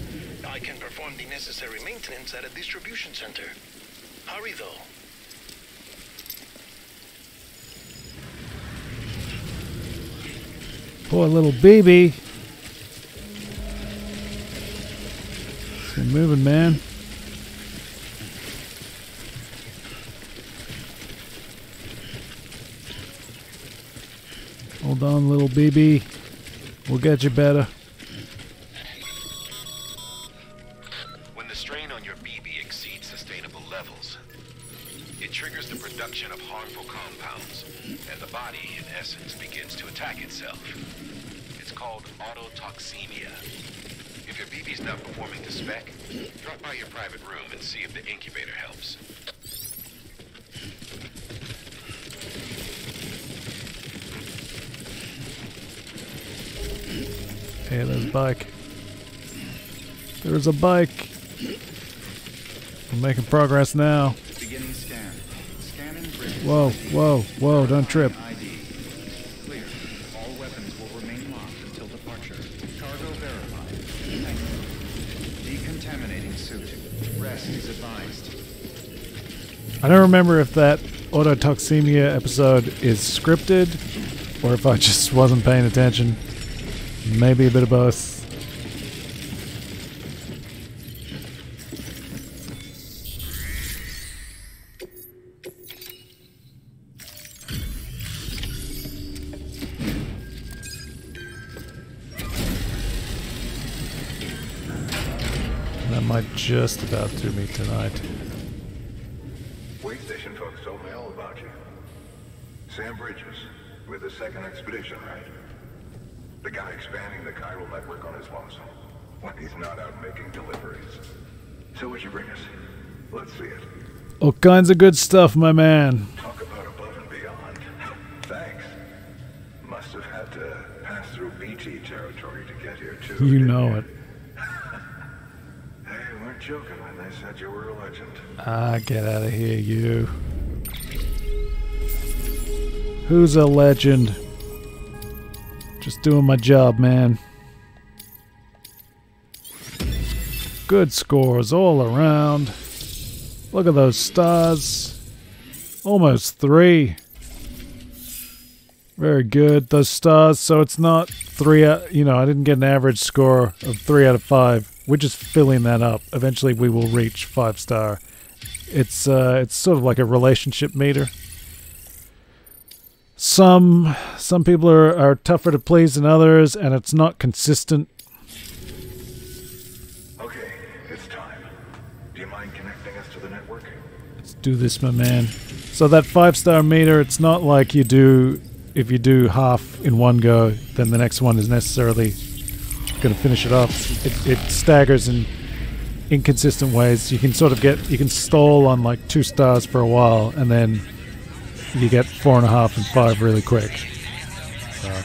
I can perform the necessary maintenance at a distribution center. Hurry, though. Poor little baby. Keep moving, man. Hold on, little baby. We'll get you better. When the strain on your BB exceeds sustainable levels, it triggers the production of harmful compounds, and the body, in essence, begins to attack itself. It's called autotoxemia. If your BB's not performing to spec, drop by your private room and see if the incubator helps. Hey, there's a bike. There's a bike. We're making progress now. Beginning scan. Scanning bridges. Whoa, whoa, whoa, don't trip. ID. Clear. All weapons will remain locked until departure. Cargo verified. Thank you. Decontaminating suit. Rest is advised. I don't remember if that autotoxemia episode is scripted or if I just wasn't paying attention. Maybe a bit of both. That might just about do me tonight. Wait station folks told me all about you. Sam Bridges, with the second expedition, right? The guy expanding the chiral network on his lonesome, when he's not out making deliveries. So what'd you bring us? Let's see it. All kinds of good stuff, my man. Talk about above and beyond. Thanks. Must have had to pass through BT territory to get here, too. You know it. Hey, you weren't joking when they said you were a legend. Ah, get out of here, you. Who's a legend? Just doing my job, man. Good scores all around. Look at those stars. Almost 3. Very good. Those stars, so it's not 3 out, you know, I didn't get an average score of 3 out of 5. We're just filling that up. Eventually we will reach 5-star. It's sort of like a relationship meter. Some people are tougher to please than others, and it's not consistent. Okay, it's time. Do you mind connecting us to the network? Let's do this, my man. So that 5-star meter, it's not like you do, if you do half in one go, then the next one is necessarily going to finish it off. It staggers in inconsistent ways. You can sort of you can stall on like 2 stars for a while, and then you get 4.5 and 5 really quick. So,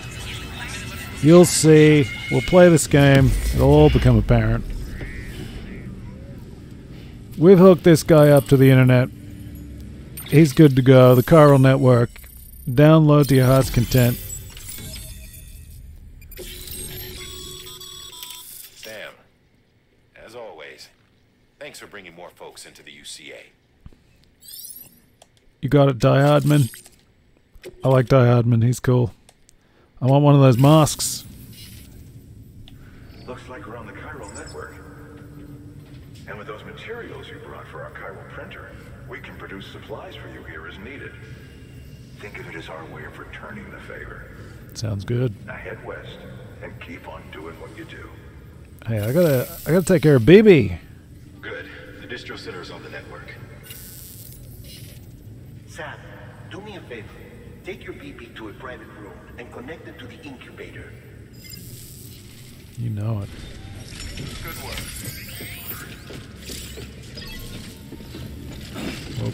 you'll see. We'll play this game. It'll all become apparent. We've hooked this guy up to the internet. He's good to go. The chiral network. Download to your heart's content. Sam, as always, thanks for bringing more folks into the UCA. You got it, Die-Hardman. I like Die-Hardman, he's cool. I want one of those masks. Looks like we're on the chiral network. And with those materials you brought for our chiral printer, we can produce supplies for you here as needed. Think of it as our way of returning the favor. Sounds good. Now head west and keep on doing what you do. Hey, I gotta take care of BB. Good. The distro center's on the network. Sam, do me a favor. Take your BB to a private room and connect it to the incubator. You know it. Good work. Whoa.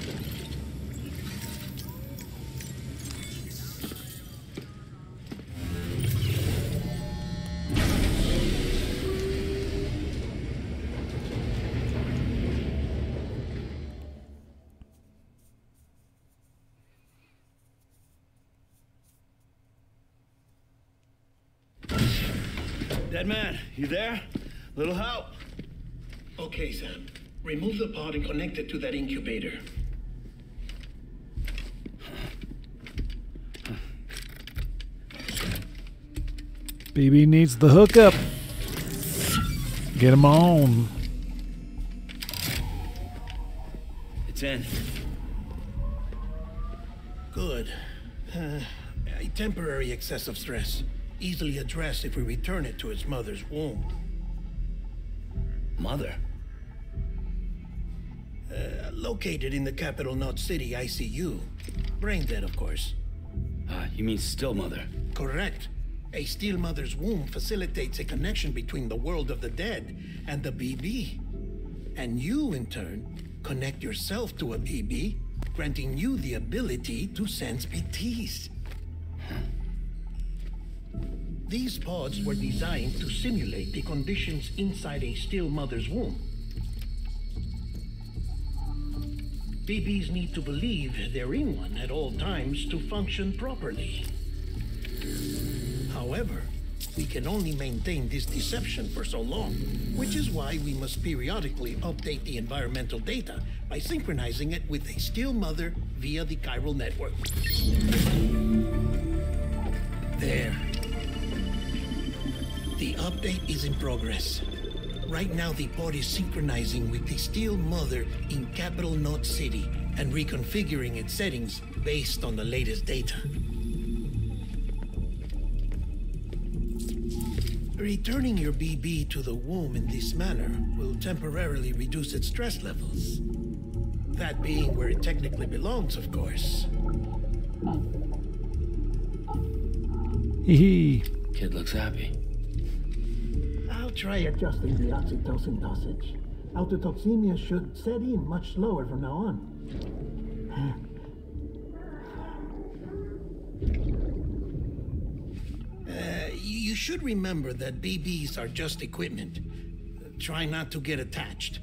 Die-Hardman, you there? Little help? Okay, Sam. Remove the pod and connect it to that incubator. BB needs the hookup. Get him on. It's in. Good. A temporary excess of stress. Easily addressed if we return it to its mother's womb. Mother? Located in the capital Knot City ICU. Brain dead, of course. You mean still mother? Correct. A still mother's womb facilitates a connection between the world of the dead and the BB. And you, in turn, connect yourself to a BB, granting you the ability to sense BTs. These pods were designed to simulate the conditions inside a still mother's womb. BBs need to believe they're in one at all times to function properly. However, we can only maintain this deception for so long, which is why we must periodically update the environmental data by synchronizing it with a still mother via the chiral network. There. The update is in progress. Right now, the pod is synchronizing with the still mother in capital Knot City and reconfiguring its settings based on the latest data. Returning your BB to the womb in this manner will temporarily reduce its stress levels. That being where it technically belongs, of course. Hee. Kid looks happy. I'll try adjusting the oxytocin dosage. Autotoxemia should set in much slower from now on. You should remember that BBs are just equipment. Try not to get attached.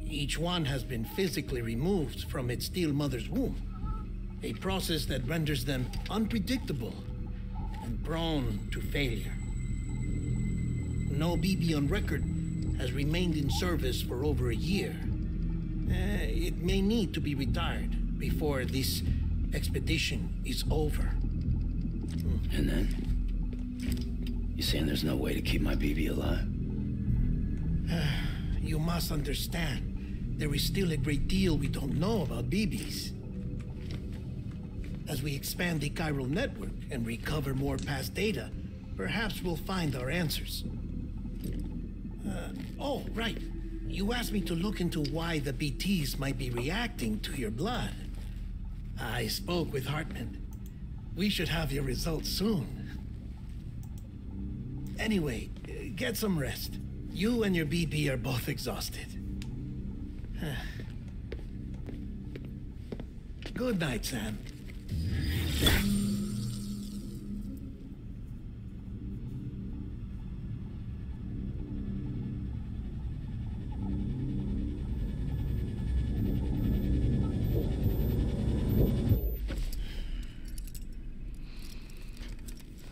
Each one has been physically removed from its still mother's womb. A process that renders them unpredictable and prone to failure. No BB on record has remained in service for over a year. It may need to be retired before this expedition is over. And then? You saying there's no way to keep my BB alive? You must understand, there is still a great deal we don't know about BBs. As we expand the chiral network and recover more past data, perhaps we'll find our answers. Oh, right. You asked me to look into why the BTs might be reacting to your blood. I spoke with Hartman. We should have your results soon. Anyway, get some rest. You and your BB are both exhausted. Good night, Sam.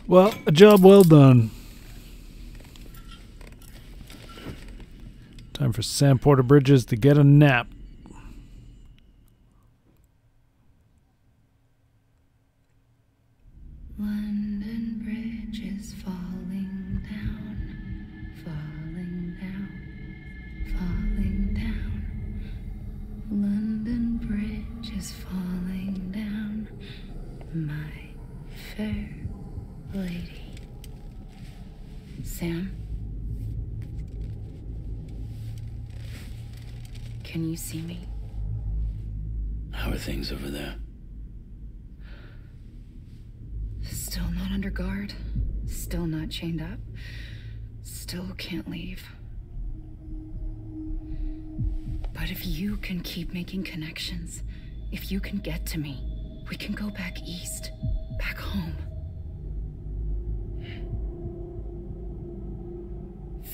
Well, a job well done. Time for Sam Porter Bridges to get a nap. London Bridge is falling down, falling down, falling down. London Bridge is falling down, my fair lady. Sam? Can you see me? How are things over there? Still not under guard. Still not chained up. Still can't leave. But if you can keep making connections, if you can get to me, we can go back east, back home.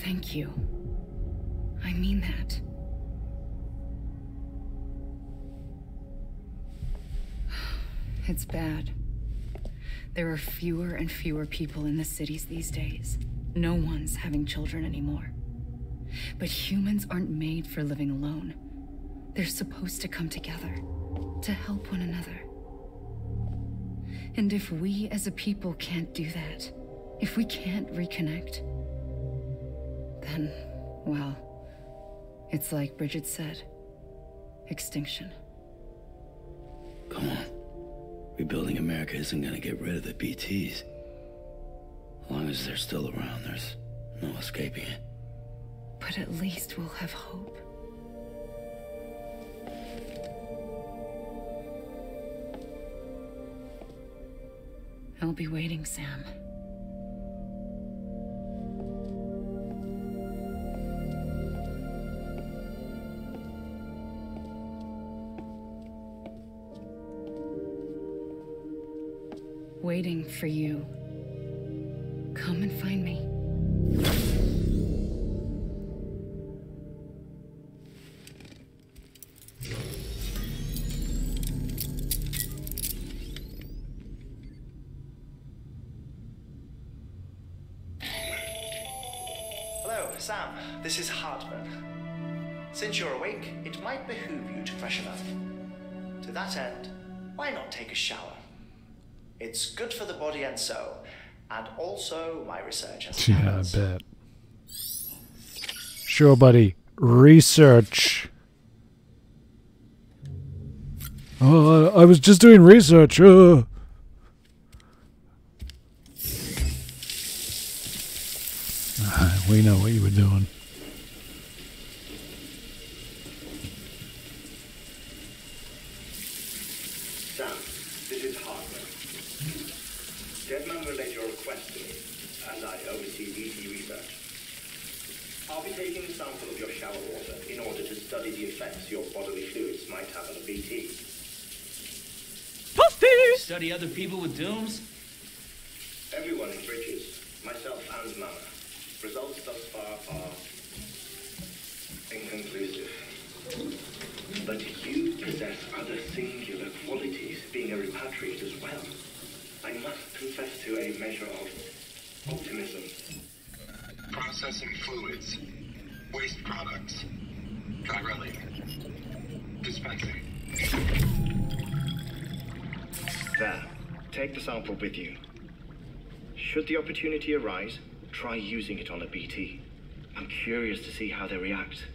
Thank you. I mean that. It's bad. There are fewer and fewer people in the cities these days. No one's having children anymore. But humans aren't made for living alone. They're supposed to come together, to help one another. And if we as a people can't do that, if we can't reconnect, then, well, it's like Bridget said, extinction. Come on. Rebuilding America isn't gonna get rid of the BTs. As long as they're still around, there's no escaping it. But at least we'll have hope. I'll be waiting, Sam. Waiting for you. Come and find me. Hello, Sam. This is Hardman. Since you're awake, it might behoove you to freshen up. To that end, why not take a shower? It's good for the body and soul, and also my research has Yeah, I bet. Sure, buddy. Research. Oh, I was just doing research. We know what you were doing. Sam, this is Hardman. Deadman relayed your request to me, and I oversee BT research. I'll be taking a sample of your shower water in order to study the effects your bodily fluids might have on a BT. Study other people with dooms? Everyone in Bridges, myself and Mama. Results thus far are inconclusive. But you possess other singular qualities, being a repatriate as well. I must confess to a measure of optimism. Processing fluids. Waste products. Chirelli. Dispensing. There. Take the sample with you. Should the opportunity arise, try using it on a BT. I'm curious to see how they react.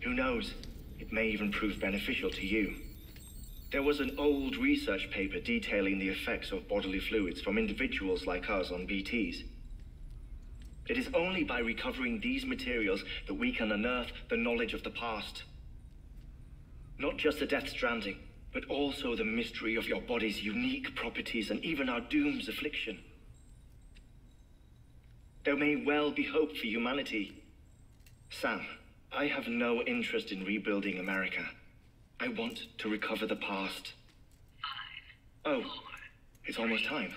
Who knows? It may even prove beneficial to you. There was an old research paper detailing the effects of bodily fluids from individuals like us on BTs. It is only by recovering these materials that we can unearth the knowledge of the past. Not just the Death Stranding, but also the mystery of your body's unique properties and even our doom's affliction. There may well be hope for humanity. Sam, I have no interest in rebuilding America. I want to recover the past. Oh, it's almost time.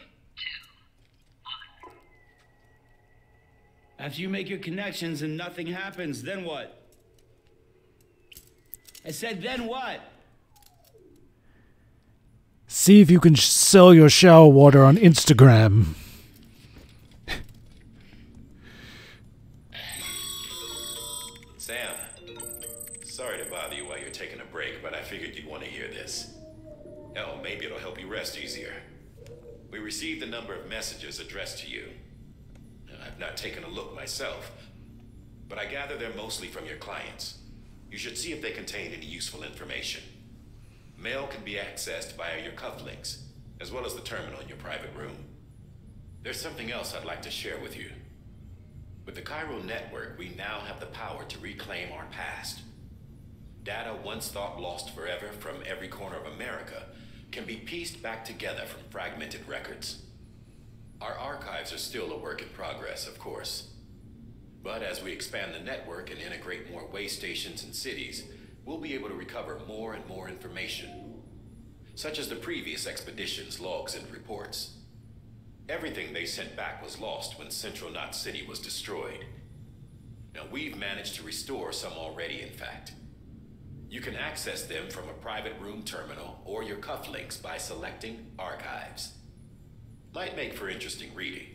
After you make your connections and nothing happens, then what? I said, then what? See if you can sell your shower water on Instagram. Sam, sorry to bother you while you're taking a break, but I figured you'd want to hear this. Hell, maybe it'll help you rest easier. We received a number of messages addressed to you. I've not taken a look myself, but I gather they're mostly from your clients. You should see if they contain any useful information. Mail can be accessed via your cufflinks, as well as the terminal in your private room. There's something else I'd like to share with you. With the Chiral network, we now have the power to reclaim our past. Data once thought lost forever from every corner of America can be pieced back together from fragmented records. Our archives are still a work in progress, of course. But as we expand the network and integrate more way stations and cities, we'll be able to recover more and more information, such as the previous expedition's logs and reports. Everything they sent back was lost when Central Knot City was destroyed. Now, we've managed to restore some already, in fact. You can access them from a private room terminal or your cufflinks by selecting Archives. Might make for interesting reading.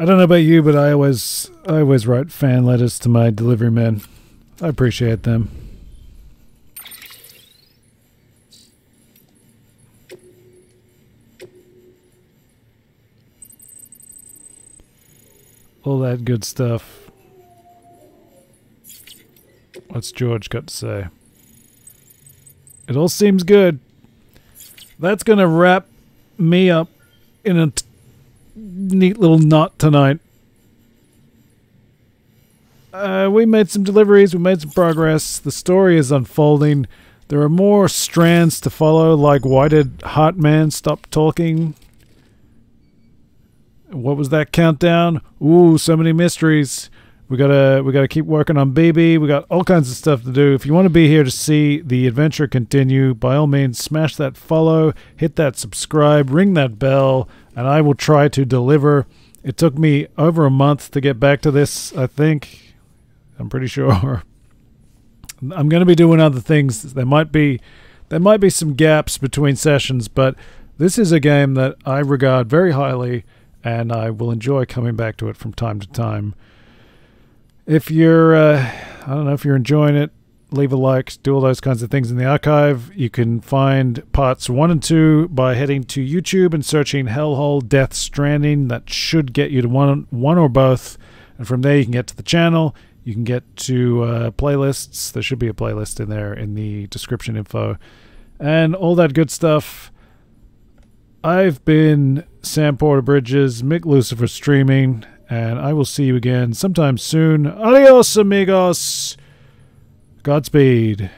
I don't know about you, but I always write fan letters to my delivery men. I appreciate them. All that good stuff. What's George got to say? It all seems good. That's going to wrap me up in a neat little knot tonight. We made some deliveries. We made some progress. The story is unfolding. There are more strands to follow, like why did Heartman stop talking? What was that countdown? Ooh, so many mysteries. We gotta keep working on BB. We got all kinds of stuff to do. If you want to be here to see the adventure continue, by all means, smash that follow, hit that subscribe, ring that bell, and I will try to deliver. It took me over a month to get back to this, I think. I'm pretty sure. I'm going to be doing other things. There might be some gaps between sessions, but this is a game that I regard very highly, and I will enjoy coming back to it from time to time. If you're, I don't know, if you're enjoying it, leave a like, do all those kinds of things in the archive. You can find parts 1 and 2 by heading to YouTube and searching Hellhole Death Stranding. That should get you to one or both. And from there you can get to the channel. You can get to playlists. There should be a playlist in there in the description info. And all that good stuff. I've been Sam Porter Bridges, Mick Lucifer streaming, and I will see you again sometime soon. Adios, amigos. Godspeed.